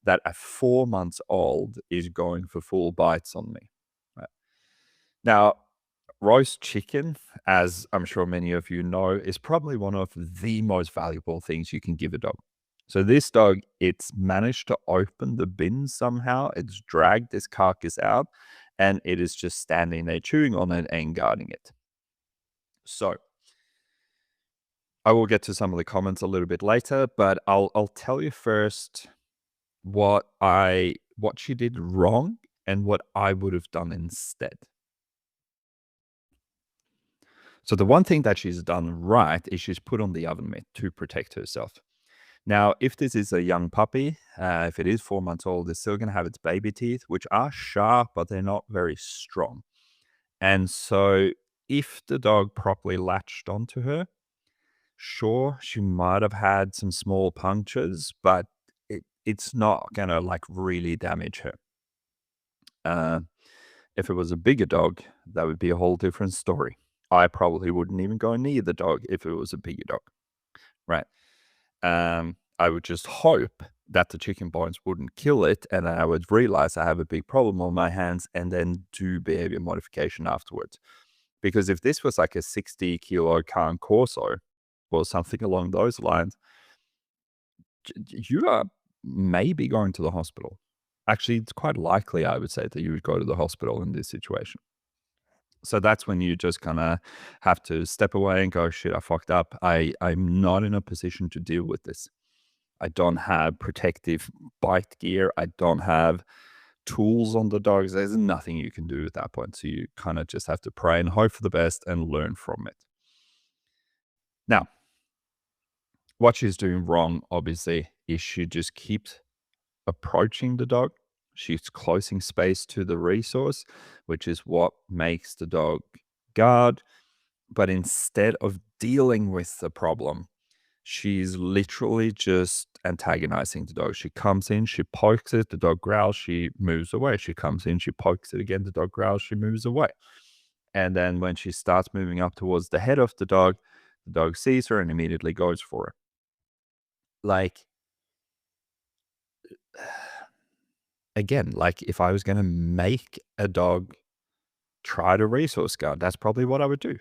that at 4 months old is going for full bites on me. Right. Now, roast chicken, as I'm sure many of you know, is probably one of the most valuable things you can give a dog. So this dog, it's managed to open the bin somehow. It's dragged this carcass out, and it is just standing there chewing on it and guarding it. So I will get to some of the comments a little bit later, but I'll tell you first what she did wrong and what I would have done instead. So the one thing that she's done right is she's put on the oven mitt to protect herself. Now, if this is a young puppy, if it is 4 months old, it's still going to have its baby teeth, which are sharp, but they're not very strong. And so if the dog properly latched onto her, sure, she might have had some small punctures, but it's not going to like really damage her. If it was a bigger dog, that would be a whole different story. I probably wouldn't even go near the dog if it was a bigger dog, right? I would just hope that the chicken bones wouldn't kill it, and I would realize I have a big problem on my hands and then do behavior modification afterwards. Because if this was like a 60-kilo Cairn Corso or something along those lines, you are maybe going to the hospital. Actually, it's quite likely, I would say, that you would go to the hospital in this situation. So that's when you just kind of have to step away and go, shit, I fucked up. I'm not in a position to deal with this. I don't have protective bite gear. I don't have tools on the dogs. There's nothing you can do at that point. So you kind of just have to pray and hope for the best and learn from it. Now, what she's doing wrong, obviously, is she just keeps approaching the dog. She's closing space to the resource, which is what makes the dog guard. But instead of dealing with the problem, She's literally just antagonizing the dog. She comes in, she pokes it, the dog growls, she moves away. She comes in, she pokes it again, the dog growls, she moves away. And then when she starts moving up towards the head of the dog sees her and immediately goes for her. Like, again, like if I was going to make a dog try to resource guard, that's probably what I would do.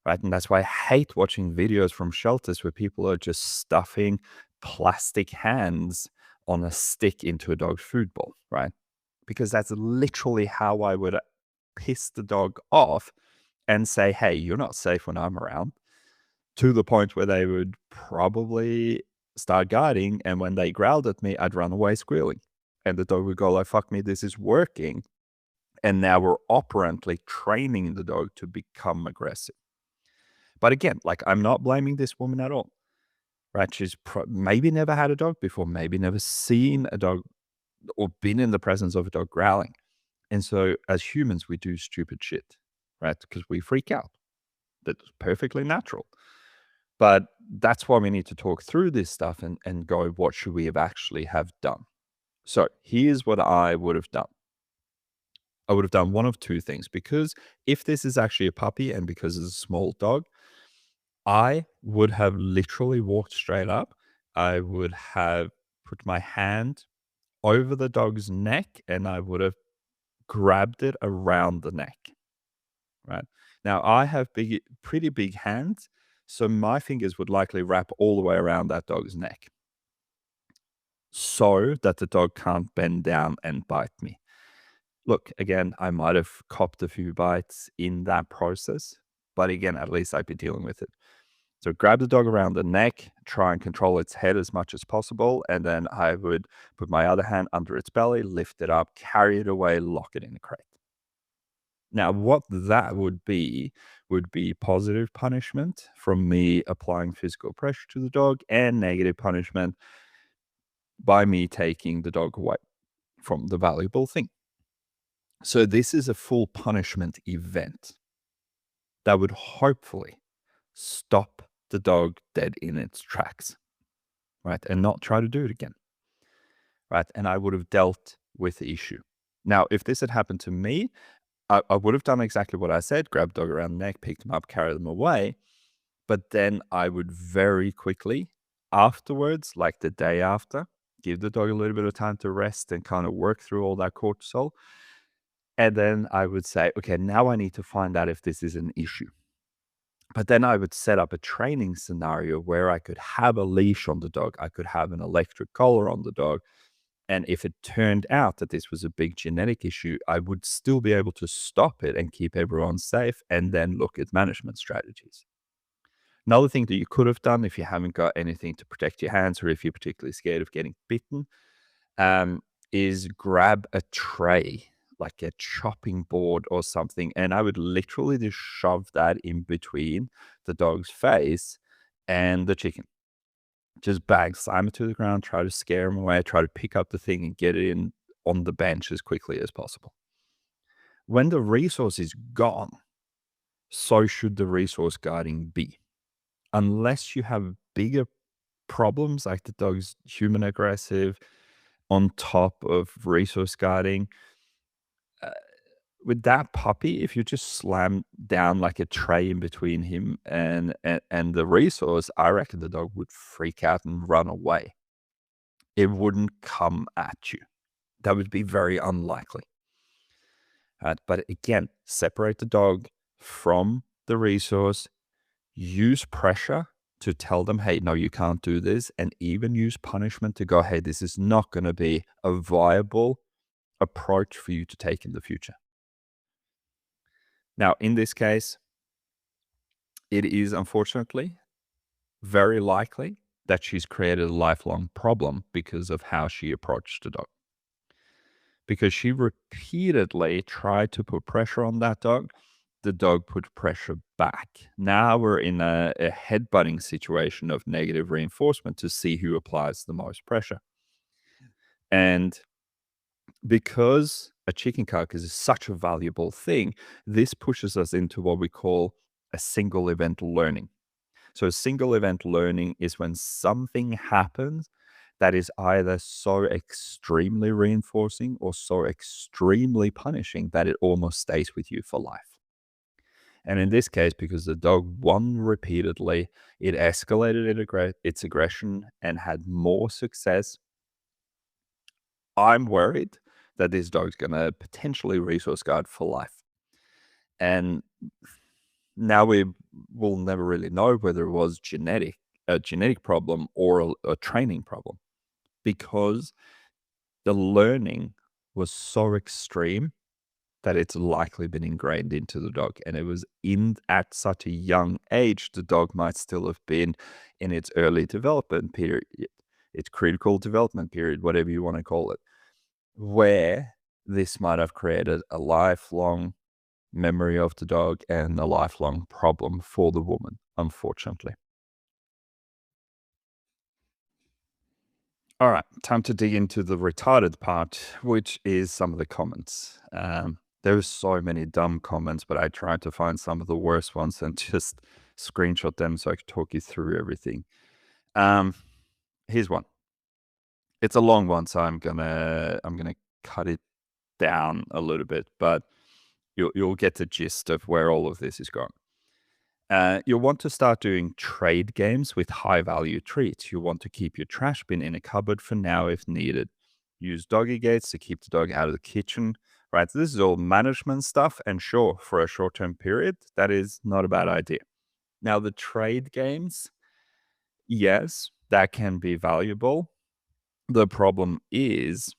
Right. And that's why I hate watching videos from shelters where people are just stuffing plastic hands on a stick into a dog's food bowl. Right. Because that's literally how I would piss the dog off and say, hey, you're not safe when I'm around, to the point where they would probably start guarding. And when they growled at me, I'd run away squealing. And the dog would go like, fuck me, this is working. And now we're operantly training the dog to become aggressive. But again, like I'm not blaming this woman at all, right? She's maybe never had a dog before, maybe never seen a dog or been in the presence of a dog growling. And so as humans, we do stupid shit, right? Because we freak out. That's perfectly natural. But that's why we need to talk through this stuff and go, what should we have actually have done? So here's what I would have done. I would have done one of two things, because if this is actually a puppy and because it's a small dog, I would have literally walked straight up. I would have put my hand over the dog's neck and I would have grabbed it around the neck, right? Now, I have pretty big hands, so my fingers would likely wrap all the way around that dog's neck so that the dog can't bend down and bite me. Look, again, I might have copped a few bites in that process, but again, at least I'd be dealing with it. So grab the dog around the neck, try and control its head as much as possible, and then I would put my other hand under its belly, lift it up, carry it away, lock it in the crate. Now, what that would be positive punishment from me applying physical pressure to the dog, and negative punishment by me taking the dog away from the valuable thing. So this is a full punishment event that would hopefully stop the dog dead in its tracks, right? And not try to do it again, right? And I would have dealt with the issue. Now, if this had happened to me, I would have done exactly what I said, grabbed the dog around the neck, picked them up, carry them away. But then I would very quickly afterwards, like the day after, give the dog a little bit of time to rest and kind of work through all that cortisol. And then I would say, okay, now I need to find out if this is an issue. But then I would set up a training scenario where I could have a leash on the dog. I could have an electric collar on the dog. And if it turned out that this was a big genetic issue, I would still be able to stop it and keep everyone safe and then look at management strategies. Another thing that you could have done if you haven't got anything to protect your hands or if you're particularly scared of getting bitten, is grab a tray, like a chopping board or something, and I would literally just shove that in between the dog's face and the chicken. Just slam it to the ground, try to scare him away, try to pick up the thing and get it in on the bench as quickly as possible. When the resource is gone, so should the resource guarding be. Unless you have bigger problems like the dog's human aggressive on top of resource guarding, uh, with that puppy, if you just slam down like a tray in between him and the resource, I reckon the dog would freak out and run away. It wouldn't come at you. That would be very unlikely. But again, separate the dog from the resource, use pressure to tell them, hey, no, you can't do this, and even use punishment to go, hey, this is not going to be a viable approach for you to take in the future. Now, in this case, it is unfortunately very likely that she's created a lifelong problem because of how she approached the dog. Because she repeatedly tried to put pressure on that dog, the dog put pressure back. Now we're in a headbutting situation of negative reinforcement to see who applies the most pressure. And because a chicken carcass is such a valuable thing, this pushes us into what we call a single event learning. So single event learning is when something happens that is either so extremely reinforcing or so extremely punishing that it almost stays with you for life. And in this case, because the dog won repeatedly, it escalated its aggression and had more success. I'm worried that this dog's going to potentially resource guard for life. And now we will never really know whether it was a genetic problem or a training problem, because the learning was so extreme that it's likely been ingrained into the dog. And it was at such a young age, the dog might still have been in its early development period, its critical development period, whatever you want to call it, where this might have created a lifelong memory of the dog and a lifelong problem for the woman, unfortunately. All right, time to dig into the retarded part, which is some of the comments. There's so many dumb comments, but I tried to find some of the worst ones and just screenshot them so I could talk you through everything. Um, Here's one. It's a long one, so I'm gonna cut it down a little bit, but you'll get the gist of where all of this is going. You'll want to start doing trade games with high value treats. You want to keep your trash bin in a cupboard for now if needed. Use doggy gates to keep the dog out of the kitchen. Right, so this is all management stuff, and sure, for a short term period, that is not a bad idea. Now, the trade games, yes, that can be valuable. The problem is,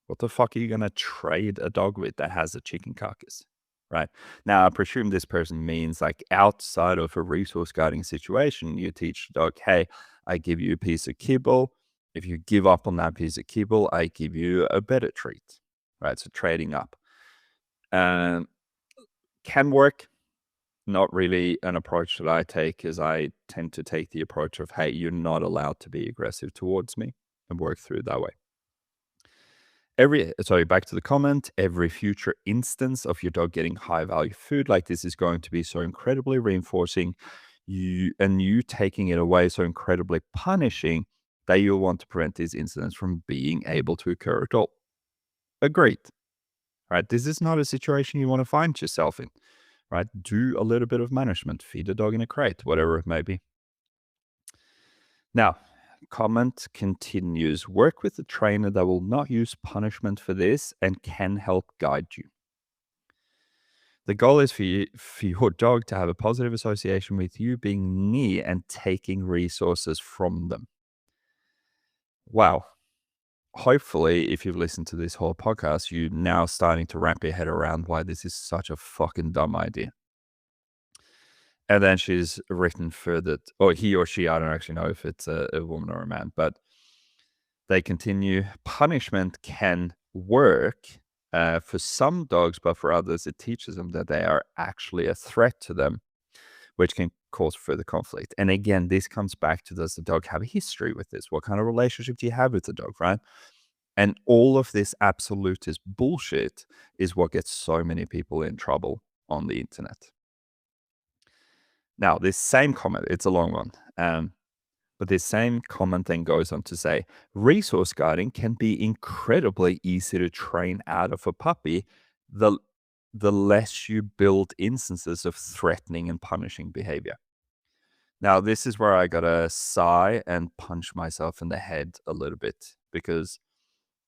what the fuck are you going to trade a dog with that has a chicken carcass? Right. Now, I presume this person means like outside of a resource guarding situation, you teach the dog, hey, I give you a piece of kibble. If you give up on that piece of kibble, I give you a better treat. Right. So trading up can work. Not really an approach that I take, as I tend to take the approach of, hey, you're not allowed to be aggressive towards me, and work through it that way. Back to the comment, every future instance of your dog getting high value food like this is going to be so incredibly reinforcing, you taking it away so incredibly punishing that you'll want to prevent these incidents from being able to occur at all. Agreed. Right? This is not a situation you want to find yourself in. Right? Do a little bit of management, feed a dog in a crate, whatever it may be. Now, comment continues. Work with a trainer that will not use punishment for this and can help guide you. The goal is for your dog to have a positive association with you being near and taking resources from them. Wow. Hopefully, if you've listened to this whole podcast, you're now starting to wrap your head around why this is such a fucking dumb idea. And then she's written further, or he or she, I don't actually know if it's a woman or a man, but they continue. Punishment can work for some dogs, but for others, it teaches them that they are actually a threat to them, which can cause further conflict. And again, this comes back to, does the dog have a history with this? What kind of relationship do you have with the dog, right? And all of this absolutist bullshit is what gets so many people in trouble on the internet. Now, this same comment, it's a long one, but this same comment then goes on to say, resource guarding can be incredibly easy to train out of a puppy the, the less you build instances of threatening and punishing behavior. Now, this is where I gotta sigh and punch myself in the head a little bit, because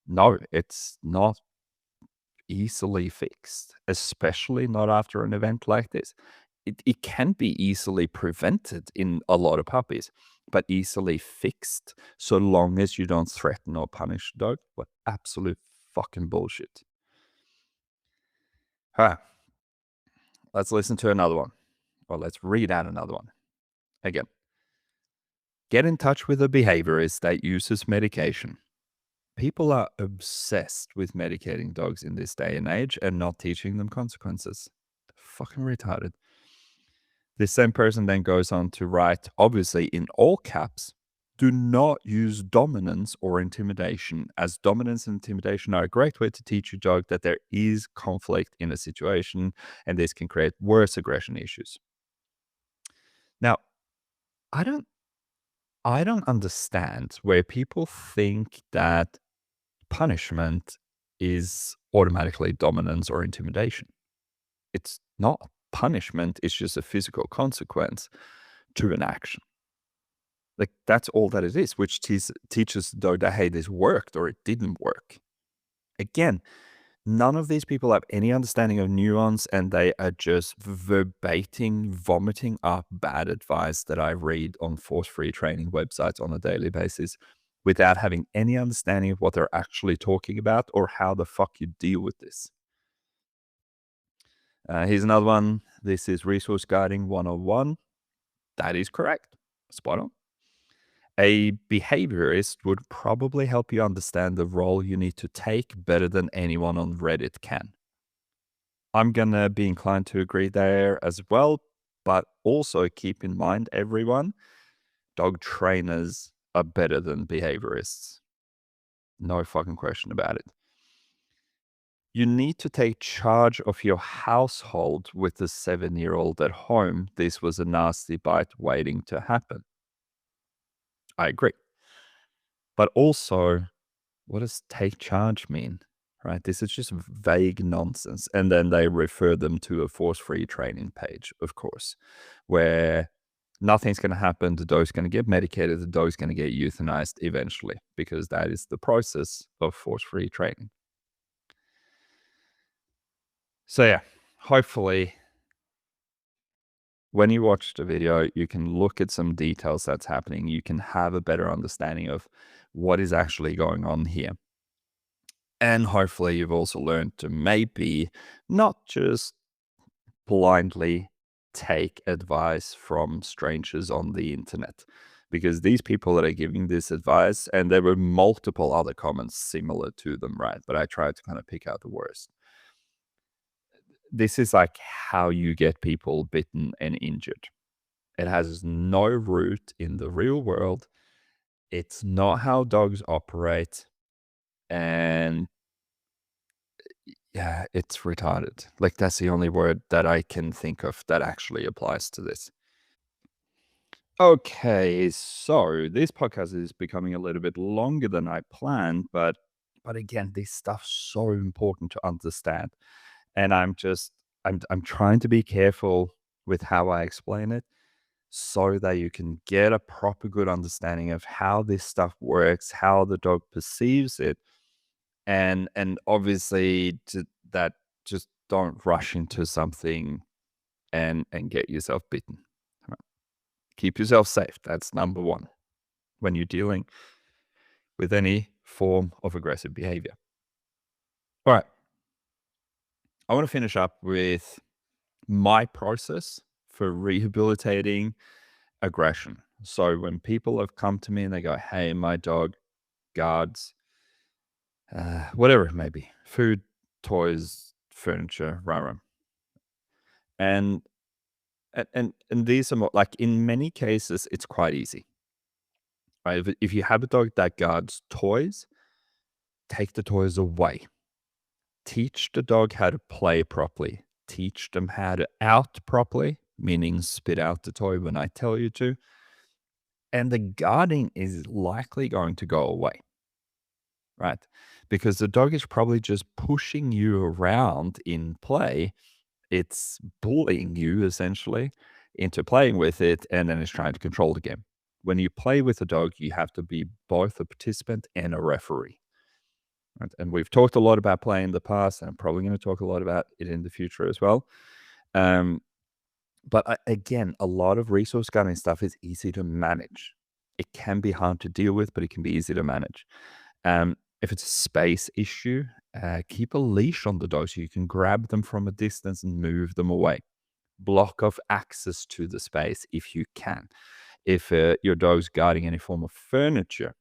no, it's not easily fixed, especially not after an event like this. It can be easily prevented in a lot of puppies, but easily fixed so long as you don't threaten or punish the dog. What absolute fucking bullshit. Huh. Let's listen to another one. Or let's read out another one. Again. Get in touch with a behaviorist that uses medication. People are obsessed with medicating dogs in this day and age and not teaching them consequences. Fucking retarded. This same person then goes on to write, obviously in all caps, do not use dominance or intimidation, as dominance and intimidation are a great way to teach your dog that there is conflict in a situation, and this can create worse aggression issues. Now, I don't I don't understand where people think that punishment is automatically dominance or intimidation. It's not. Punishment is just a physical consequence to an action. Like, that's all that it is, which teaches, though, that, hey, this worked or it didn't work. Again, none of these people have any understanding of nuance, and they are just verbatim vomiting up bad advice that I read on force-free training websites on a daily basis without having any understanding of what they're actually talking about or how the fuck you deal with this. Here's another one. This is Resource Guiding 101. That is correct. Spot on. A behaviorist would probably help you understand the role you need to take better than anyone on Reddit can. I'm going to be inclined to agree there as well, but also keep in mind, everyone, dog trainers are better than behaviorists. No fucking question about it. You need to take charge of your household with the 7-year-old at home. This was a nasty bite waiting to happen. I agree. But also, what does take charge mean? Right? This is just vague nonsense. And then they refer them to a force-free training page, of course, where nothing's going to happen. The dog's going to get medicated. The dog's going to get euthanized eventually, because that is the process of force-free training. So yeah, hopefully when you watch the video, you can look at some details that's happening. You can have a better understanding of what is actually going on here. And hopefully you've also learned to maybe not just blindly take advice from strangers on the internet, because these people that are giving this advice, and there were multiple other comments similar to them, right? But I tried to kind of pick out the worst. This is like how you get people bitten and injured. It has no root in the real world. It's not how dogs operate. And yeah, it's retarded. Like, that's the only word that I can think of that actually applies to this. Okay, so this podcast is becoming a little bit longer than I planned, but again, this stuff's so important to understand. And I'm trying to be careful with how I explain it so that you can get a proper good understanding of how this stuff works, how the dog perceives it, and obviously that just don't rush into something and get yourself bitten. Right. Keep yourself safe. That's number one when you're dealing with any form of aggressive behavior. All right. I want to finish up with my process for rehabilitating aggression. So when people have come to me and they go, hey, my dog guards, whatever it may be, food, toys, furniture, rah. And and these are more like, in many cases, it's quite easy, right? If you have a dog that guards toys, take the toys away. Teach the dog how to play properly. Teach them how to out properly, meaning spit out the toy when I tell you to. And the guarding is likely going to go away, right? Because the dog is probably just pushing you around in play. It's bullying you essentially into playing with it, and then it's trying to control the game. When you play with a dog, you have to be both a participant and a referee. Right? And we've talked a lot about play in the past, and I'm probably going to talk a lot about it in the future as well. Um, but again, a lot of resource guarding stuff is easy to manage. It can be hard to deal with, but it can be easy to manage. If it's a space issue, keep a leash on the dog so you can grab them from a distance and move them away. Block off access to the space if you can. If your dog's guarding any form of furniture,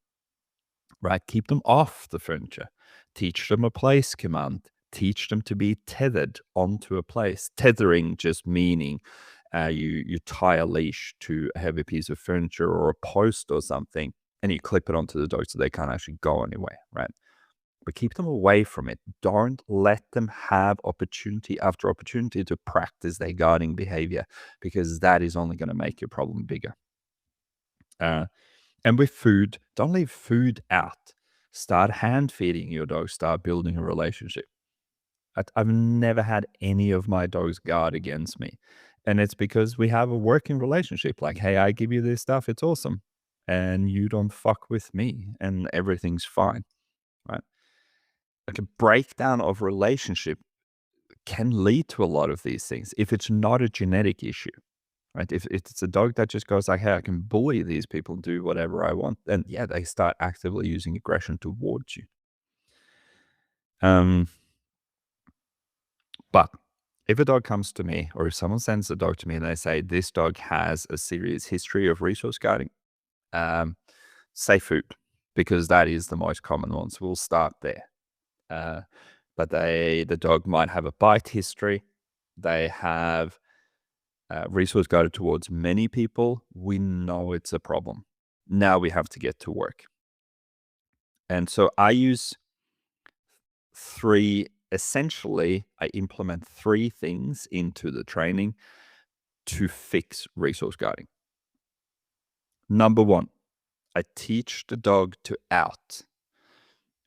right, keep them off the furniture. Teach them a place command. Teach them to be tethered onto a place. Tethering just meaning you tie a leash to a heavy piece of furniture or a post or something, and you clip it onto the dog so they can't actually go anywhere, right? But keep them away from it. Don't let them have opportunity after opportunity to practice their guarding behavior, because that is only going to make your problem bigger. Uh, and with food, don't leave food out. Start hand feeding your dog, start building a relationship. I've never had any of my dogs guard against me. And it's because we have a working relationship. Like, hey, I give you this stuff, it's awesome. And you don't fuck with me, and everything's fine. Right. Like a breakdown of relationship can lead to a lot of these things if it's not a genetic issue. Right. If it's a dog that just goes like, hey, I can bully these people, do whatever I want, then yeah, they start actively using aggression towards you. Um, But if a dog comes to me, or if someone sends a dog to me and they say this dog has a serious history of resource guarding, um, say food, because that is the most common one. So we'll start there. Uh, but the dog might have a bite history. They have resource guarded towards many people. We know it's a problem. Now we have to get to work. And so I use I implement three things into the training to fix resource guarding. Number one, I teach the dog to out.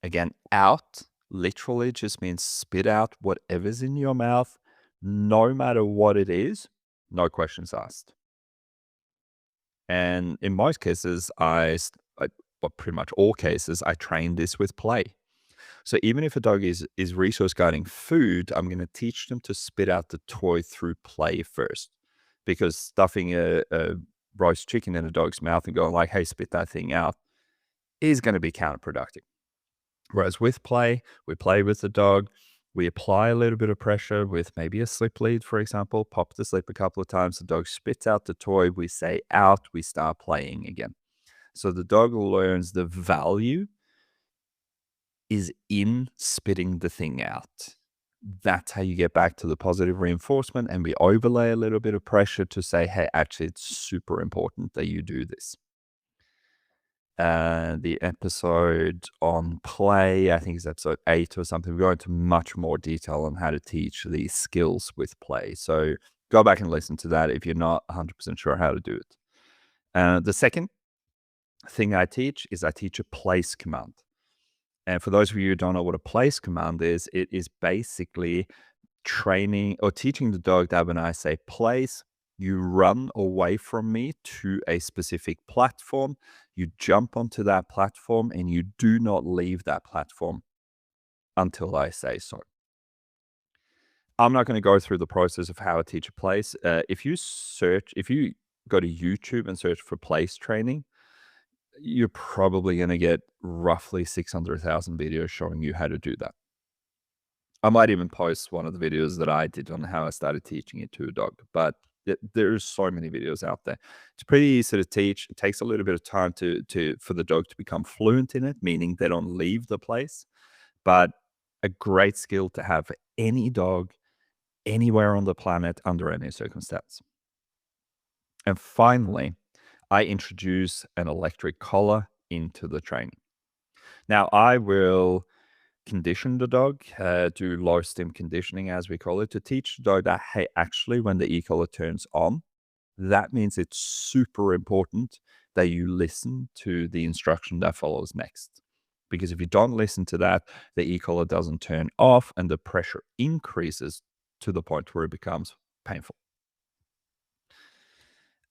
Again, out literally just means spit out whatever's in your mouth, no matter what it is, no questions asked. And in most cases, well, pretty much all cases, I train this with play. So even if a dog is resource guarding food, I'm going to teach them to spit out the toy through play first, because stuffing a roast chicken in a dog's mouth and going like, "Hey, spit that thing out," is going to be counterproductive. Whereas with play, we play with the dog. We apply a little bit of pressure with maybe a slip lead, for example, pop the slip a couple of times. The dog spits out the toy. We say out. We start playing again. So the dog learns the value is in spitting the thing out. That's how you get back to the positive reinforcement. And we overlay a little bit of pressure to say, hey, actually, it's super important that you do this. The episode on play, I think it's episode 8 or something. We go into much more detail on how to teach these skills with play. So go back and listen to that if you're not 100% sure how to do it. The second thing I teach is I teach a place command. And for those of you who don't know what a place command is, it is basically training or teaching the dog that when I say place, you run away from me to a specific platform, you jump onto that platform, and you do not leave that platform until I say so. I'm not going to go through the process of how to teach a place. If you go to YouTube and search for place training, you're probably going to get roughly 600,000 videos showing you how to do that. I might even post one of the videos that I did on how I started teaching it to a dog, but there's so many videos out there. It's pretty easy to teach. It takes a little bit of time for the dog to become fluent in it, meaning they don't leave the place, but a great skill to have for any dog anywhere on the planet under any circumstance. And finally, I introduce an electric collar into the training. Now, I will condition the dog, do low stim conditioning, as we call it, to teach the dog that, hey, actually, when the e-collar turns on, that means it's super important that you listen to the instruction that follows next. Because if you don't listen to that, the e-collar doesn't turn off and the pressure increases to the point where it becomes painful.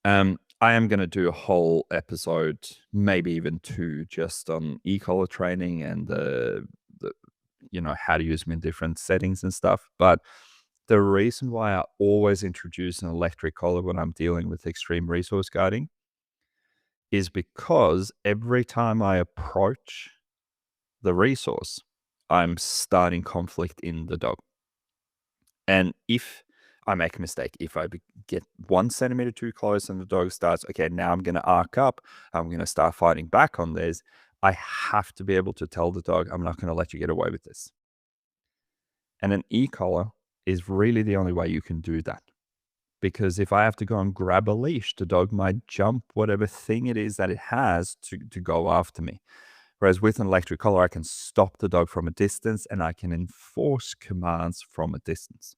I am going to do a whole episode, maybe even two, just on e-collar training and the how to use them in different settings and stuff. But the reason why I always introduce an electric collar when I'm dealing with extreme resource guarding is because every time I approach the resource, I'm starting conflict in the dog. And if I make a mistake, if I get 1 centimeter too close and the dog starts, okay, now I'm going to arc up, I'm going to start fighting back on this, I have to be able to tell the dog, I'm not going to let you get away with this. And an e-collar is really the only way you can do that. Because if I have to go and grab a leash, the dog might jump whatever thing it is that it has to go after me. Whereas with an electric collar, I can stop the dog from a distance and I can enforce commands from a distance.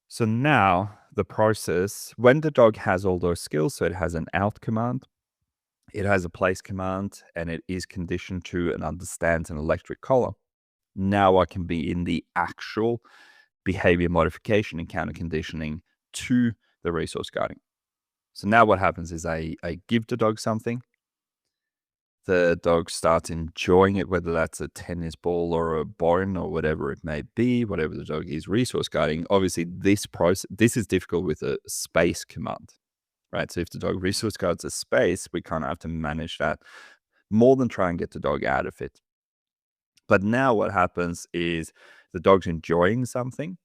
So now the process, when the dog has all those skills, so it has an out command, it has a place command, and it is conditioned to and understands an electric collar. Now I can be in the actual behavior modification and counter conditioning to the resource guarding. So now what happens is I give the dog something. The dog starts enjoying it, whether that's a tennis ball or a bone or whatever it may be, whatever the dog is resource guarding. Obviously, this is difficult with a space command, right? So if the dog resource guards a space, we kind of have to manage that more than try and get the dog out of it. But now what happens is the dog's enjoying something.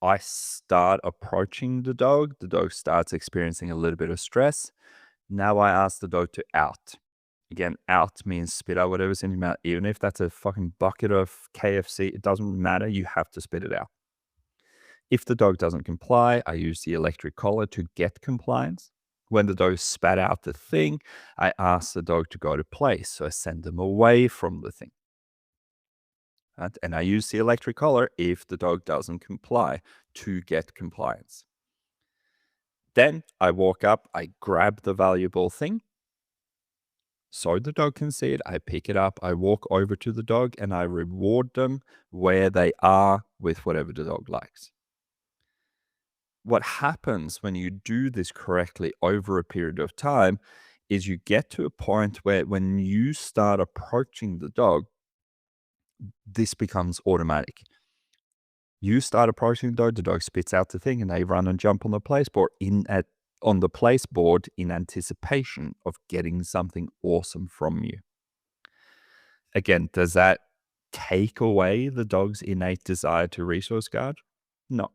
I start approaching the dog starts experiencing a little bit of stress. Now I ask the dog to out. Again, out means spit out whatever's in your mouth. Even if that's a fucking bucket of KFC, it doesn't matter. You have to spit it out. If the dog doesn't comply, I use the electric collar to get compliance. When the dog spat out the thing, I ask the dog to go to place. So I send them away from the thing. Right? And I use the electric collar if the dog doesn't comply to get compliance. Then I walk up, I grab the valuable thing so the dog can see it. I pick it up, I walk over to the dog, and I reward them where they are with whatever the dog likes. What happens when you do this correctly over a period of time is you get to a point where when you start approaching the dog, this becomes automatic. You start approaching the dog spits out the thing, and they run and jump on the place board on the place board in anticipation of getting something awesome from you. Again, does that take away the dog's innate desire to resource guard? No.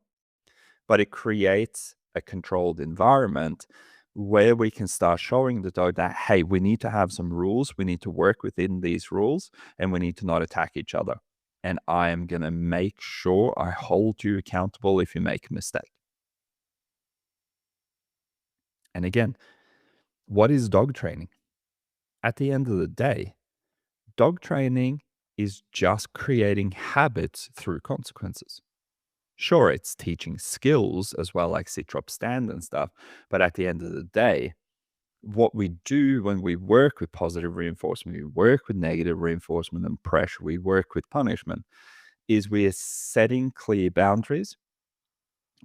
But it creates a controlled environment where we can start showing the dog that, hey, we need to have some rules. We need to work within these rules, and we need to not attack each other. And I am going to make sure I hold you accountable if you make a mistake. And again, what is dog training? At the end of the day, dog training is just creating habits through consequences. Sure, it's teaching skills as well, like sit, drop, stand and stuff. But at the end of the day, what we do when we work with positive reinforcement, we work with negative reinforcement and pressure, we work with punishment, is we are setting clear boundaries.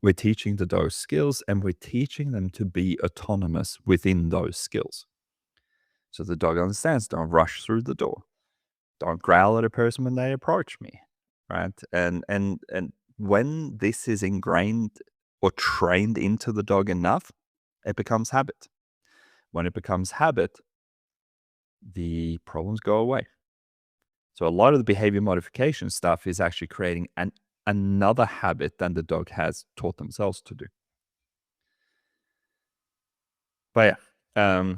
We're teaching the dog skills, and we're teaching them to be autonomous within those skills. So the dog understands, don't rush through the door. Don't growl at a person when they approach me, right? And when this is ingrained or trained into the dog enough, it becomes habit. When it becomes habit, the problems go away. So a lot of the behavior modification stuff is actually creating another habit than the dog has taught themselves to do. But yeah,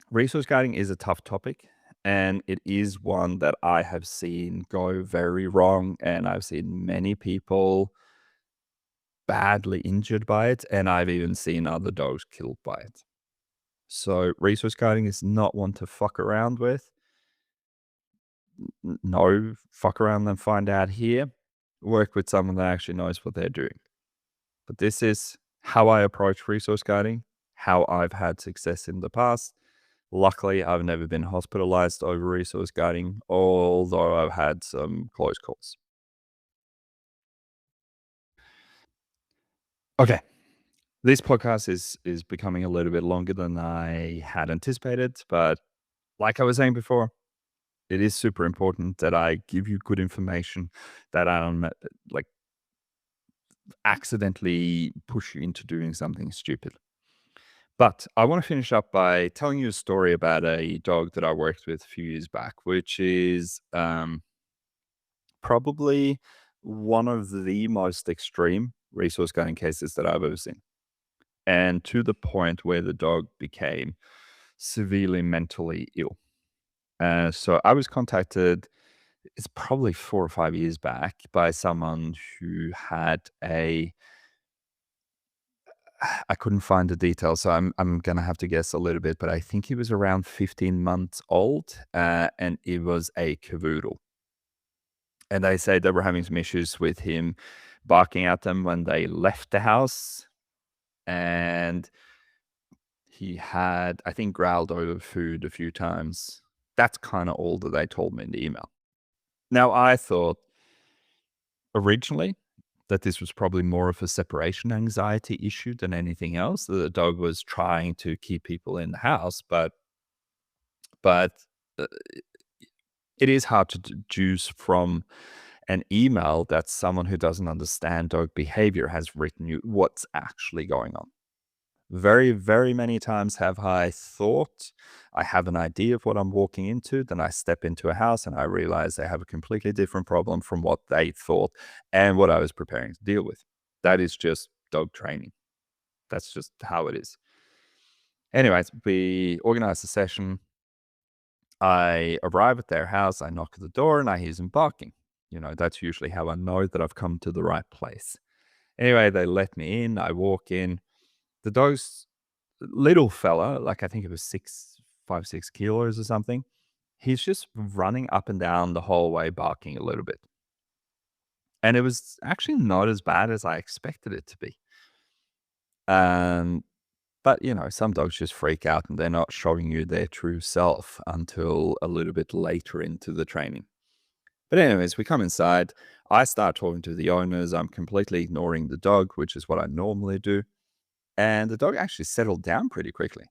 resource guarding is a tough topic, and it is one that I have seen go very wrong, and I've seen many people badly injured by it, and I've even seen other dogs killed by it. So resource guarding is not one to fuck around with. No, fuck around and find out here. Work with someone that actually knows what they're doing. But this is how I approach resource guarding, how I've had success in the past. Luckily, I've never been hospitalized over resource guarding, although I've had some close calls. Okay. This podcast is becoming a little bit longer than I had anticipated, but like I was saying before, it is super important that I give you good information, that I don't like accidentally push you into doing something stupid. But I want to finish up by telling you a story about a dog that I worked with a few years back, which is probably one of the most extreme resource guarding cases that I've ever seen. And to the point where the dog became severely mentally ill. So I was contacted, it's probably 4 or 5 years back, by someone who had I couldn't find the details, so I'm gonna have to guess a little bit, but I think he was around 15 months old, and it was a cavoodle. And they said they were having some issues with him barking at them when they left the house. And he had, I think, growled over food a few times. That's kind of all that they told me in the email. Now, I thought originally that this was probably more of a separation anxiety issue than anything else. That the dog was trying to keep people in the house, but uh, it is hard to deduce from an email that someone who doesn't understand dog behavior has written you what's actually going on. Very, very many times have I thought I have an idea of what I'm walking into. Then I step into a house and I realize they have a completely different problem from what they thought and what I was preparing to deal with. That is just dog training. That's just how it is. Anyways, we organize a session. I arrive at their house, I knock at the door, and I hear them barking. That's usually how I know that I've come to the right place. Anyway, they let me in. I walk in. The dog's little fella, like I think it was 5, 6 kilos or something. He's just running up and down the hallway, barking a little bit. And it was actually not as bad as I expected it to be. Um, but some dogs just freak out and they're not showing you their true self until a little bit later into the training. But anyways, we come inside. I start talking to the owners. I'm completely ignoring the dog, which is what I normally do. And the dog actually settled down pretty quickly.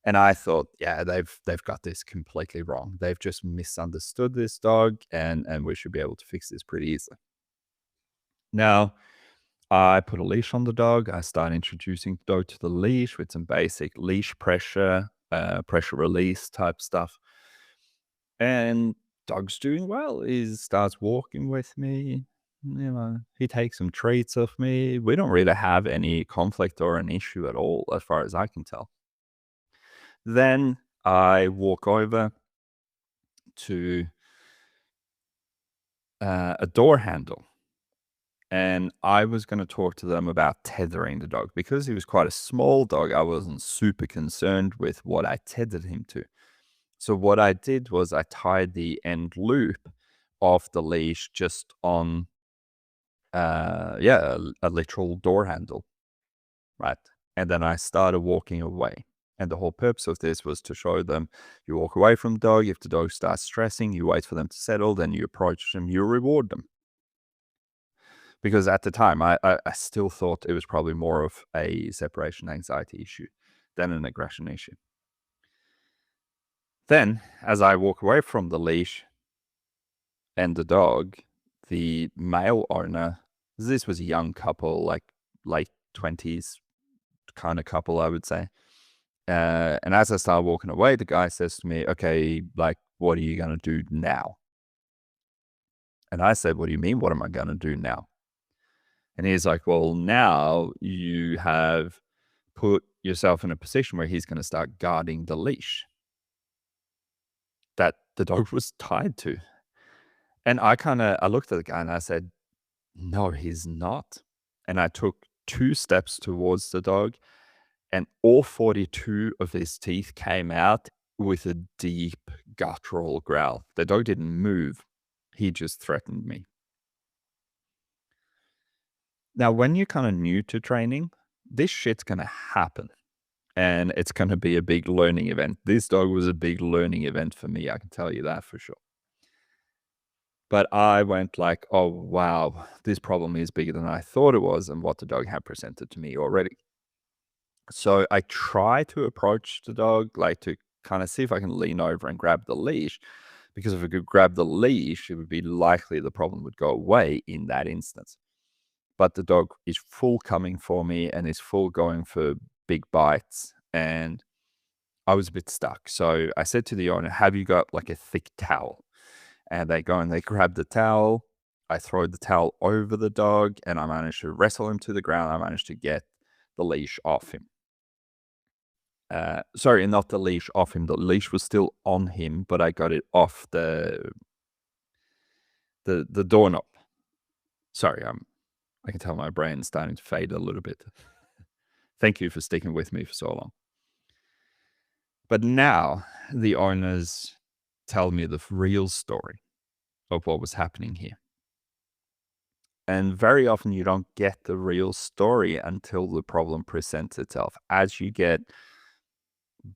And I thought, yeah, they've got this completely wrong. They've just misunderstood this dog, and we should be able to fix this pretty easily. Now, I put a leash on the dog. I start introducing the dog to the leash with some basic leash pressure, pressure release type stuff. And dog's doing well. He starts walking with me. He takes some treats off me. We don't really have any conflict or an issue at all, as far as I can tell. Then I walk over to a door handle. And I was going to talk to them about tethering the dog. Because he was quite a small dog, I wasn't super concerned with what I tethered him to. So what I did was I tied the end loop of the leash just on, a literal door handle, right? And then I started walking away. And the whole purpose of this was to show them you walk away from the dog. If the dog starts stressing, you wait for them to settle, then you approach them, you reward them. Because at the time, I still thought it was probably more of a separation anxiety issue than an aggression issue. Then, as I walk away from the leash and the dog, the male owner, this was a young couple, like late 20s kind of couple, I would say. And as I start walking away, the guy says to me, okay, like, what are you going to do now? And I said, what do you mean? What am I going to do now? And he's like, well, now you have put yourself in a position where he's going to start guarding the leash that the dog was tied to. And I looked at the guy and I said, no, he's not. And I took 2 steps towards the dog, and all 42 of his teeth came out with a deep guttural growl. The dog didn't move. He just threatened me. Now, when you're kind of new to training, this shit's going to happen. And it's going to be a big learning event. This dog was a big learning event for me. I can tell you that for sure. But I went like, oh, wow, this problem is bigger than I thought it was and what the dog had presented to me already. So I try to approach the dog, like to kind of see if I can lean over and grab the leash. Because if I could grab the leash, it would be likely the problem would go away in that instance. But the dog is full coming for me and is full going for big bites. And I was a bit stuck. So I said to the owner, have you got like a thick towel? And they go and they grab the towel. I throw the towel over the dog and I managed to wrestle him to the ground. I managed to get the leash off him. Sorry, not the leash off him. The leash was still on him, but I got it off the doorknob. Sorry, I can tell my brain's starting to fade a little bit. Thank you for sticking with me for so long. But now the owners tell me the real story of what was happening here. And very often you don't get the real story until the problem presents itself. As you get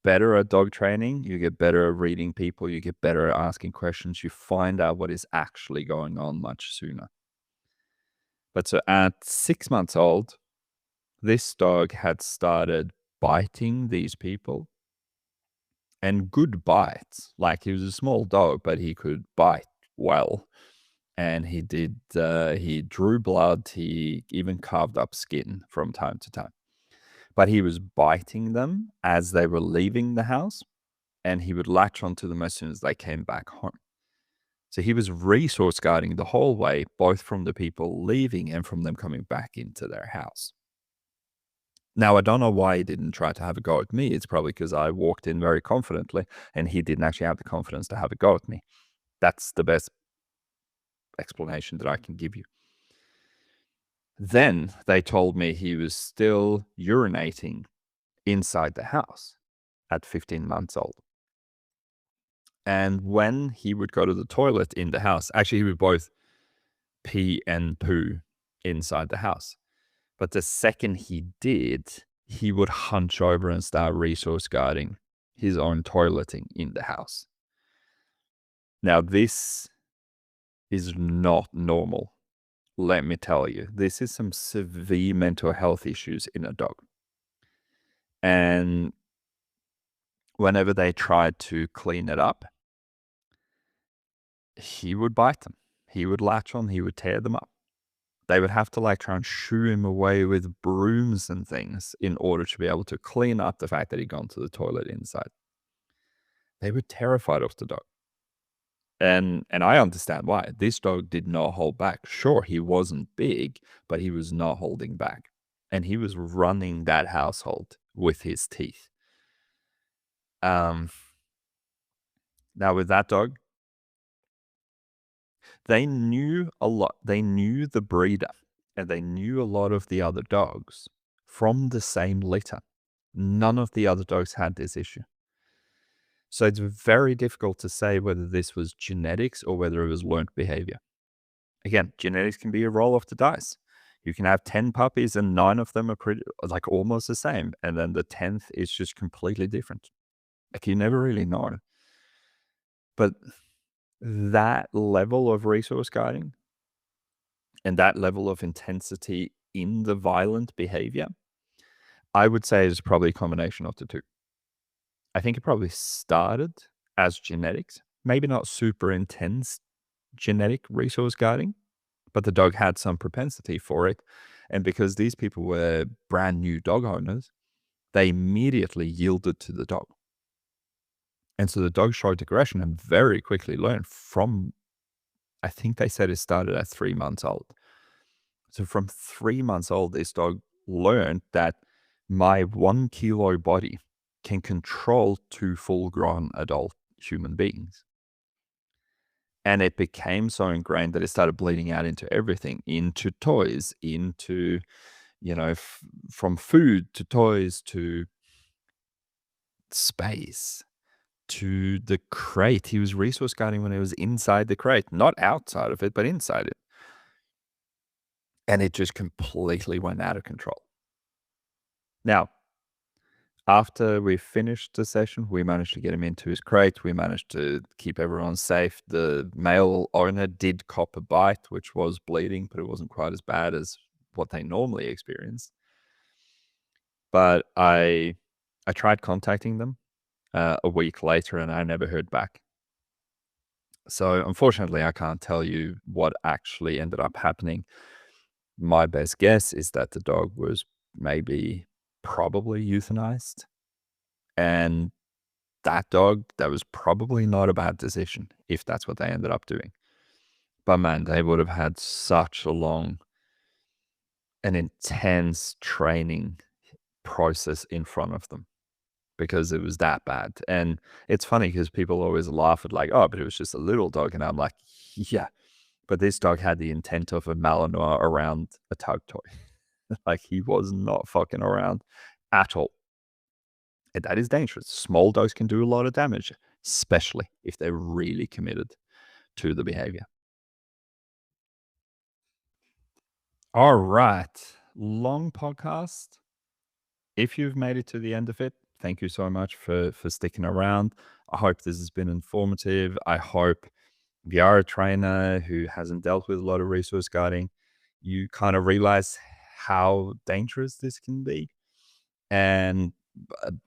better at dog training, you get better at reading people, you get better at asking questions, you find out what is actually going on much sooner. But so at 6 months old, this dog had started biting these people, and good bites. Like, he was a small dog, but he could bite well. And he drew blood, he even carved up skin from time to time. But he was biting them as they were leaving the house, and he would latch onto them as soon as they came back home. So he was resource guarding the whole way, both from the people leaving and from them coming back into their house. Now, I don't know why he didn't try to have a go at me. It's probably because I walked in very confidently and he didn't actually have the confidence to have a go at me. That's the best explanation that I can give you. Then they told me he was still urinating inside the house at 15 months old. And when he would go to the toilet in the house, actually, he would both pee and poo inside the house. But the second he did, he would hunch over and start resource guarding his own toileting in the house. Now, this is not normal. Let me tell you, this is some severe mental health issues in a dog. And whenever they tried to clean it up, he would bite them. He would latch on, he would tear them up. They would have to like try and shoo him away with brooms and things in order to be able to clean up the fact that he'd gone to the toilet inside. They were terrified of the dog. And I understand why. This dog did not hold back. Sure, he wasn't big, but he was not holding back. And he was running that household with his teeth. Now with that dog, they knew a lot. They knew the breeder and they knew a lot of the other dogs from the same litter. None of the other dogs had this issue. So it's very difficult to say whether this was genetics or whether it was learned behavior. Again, genetics can be a roll of the dice. You can have 10 puppies and 9 of them are pretty, like, almost the same. And then the 10th is just completely different. Like, you never really know. But that level of resource guarding and that level of intensity in the violent behavior, I would say is probably a combination of the two. I think it probably started as genetics, maybe not super intense genetic resource guarding, but the dog had some propensity for it. And because these people were brand new dog owners, they immediately yielded to the dog. And so the dog showed aggression and very quickly learned from, I think they said it started at 3 months old. So from 3 months old, this dog learned that my 1 kilo body can control 2 full-grown adult human beings. And it became so ingrained that it started bleeding out into everything, into toys, into, from food to toys to space to the crate. He was resource guarding when he was inside the crate, not outside of it, but inside it. And it just completely went out of control. Now, after we finished the session, we managed to get him into his crate. We managed to keep everyone safe. The male owner did cop a bite, which was bleeding, but it wasn't quite as bad as what they normally experience. But I tried contacting them a week later, and I never heard back. So unfortunately, I can't tell you what actually ended up happening. My best guess is that the dog was probably euthanized. And that dog, that was probably not a bad decision if that's what they ended up doing. But man, they would have had such a long and intense training process in front of them because it was that bad. And it's funny because people always laugh at like, oh, but it was just a little dog. And I'm like, yeah, but this dog had the intent of a Malinois around a tug toy. Like, he was not fucking around at all. And that is dangerous. Small dogs can do a lot of damage, especially if they're really committed to the behavior. All right. Long podcast. If you've made it to the end of it, thank you so much for sticking around. I hope this has been informative. I hope if you are a trainer who hasn't dealt with a lot of resource guarding, you kind of realize how dangerous this can be. And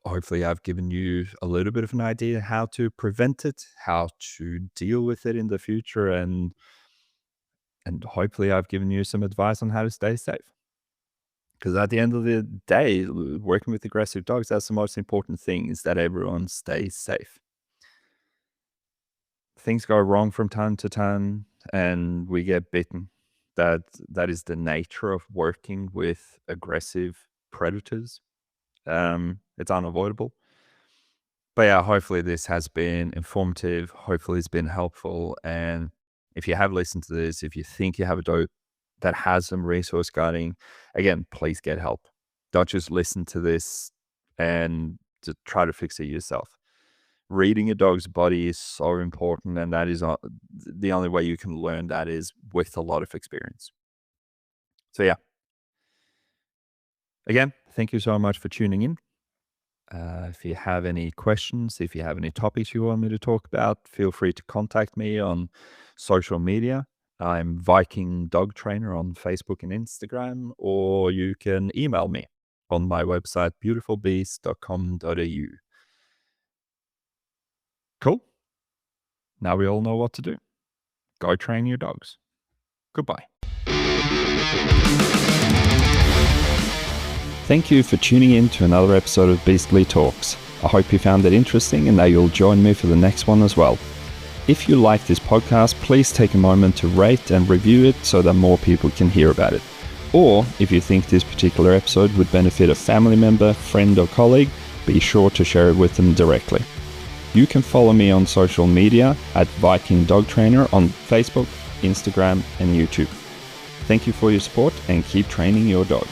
hopefully, I've given you a little bit of an idea how to prevent it, how to deal with it in the future, and hopefully, I've given you some advice on how to stay safe. Because at the end of the day, working with aggressive dogs, that's the most important thing, is that everyone stays safe. Things go wrong from time to time, and we get bitten. That is the nature of working with aggressive predators. It's unavoidable. But yeah, hopefully this has been informative. Hopefully it's been helpful. And if you have listened to this, if you think you have a dog that has some resource guarding, again, please get help. Don't just listen to this and to try to fix it yourself. Reading a dog's body is so important, and that is the only way you can learn that is with a lot of experience. So yeah, again, thank you so much for tuning in. If you have any questions, if you have any topics you want me to talk about, feel free to contact me on social media. I'm Viking Dog Trainer on Facebook and Instagram, or you can email me on my website, beautifulbeast.com.au. Cool. Now we all know what to do. Go train your dogs. Goodbye. Thank you for tuning in to another episode of Beastly Talks. I hope you found it interesting and that you'll join me for the next one as well. If you like this podcast, please take a moment to rate and review it so that more people can hear about it. Or if you think this particular episode would benefit a family member, friend or colleague, be sure to share it with them directly. You can follow me on social media at Viking Dog Trainer on Facebook, Instagram and YouTube. Thank you for your support and keep training your dog.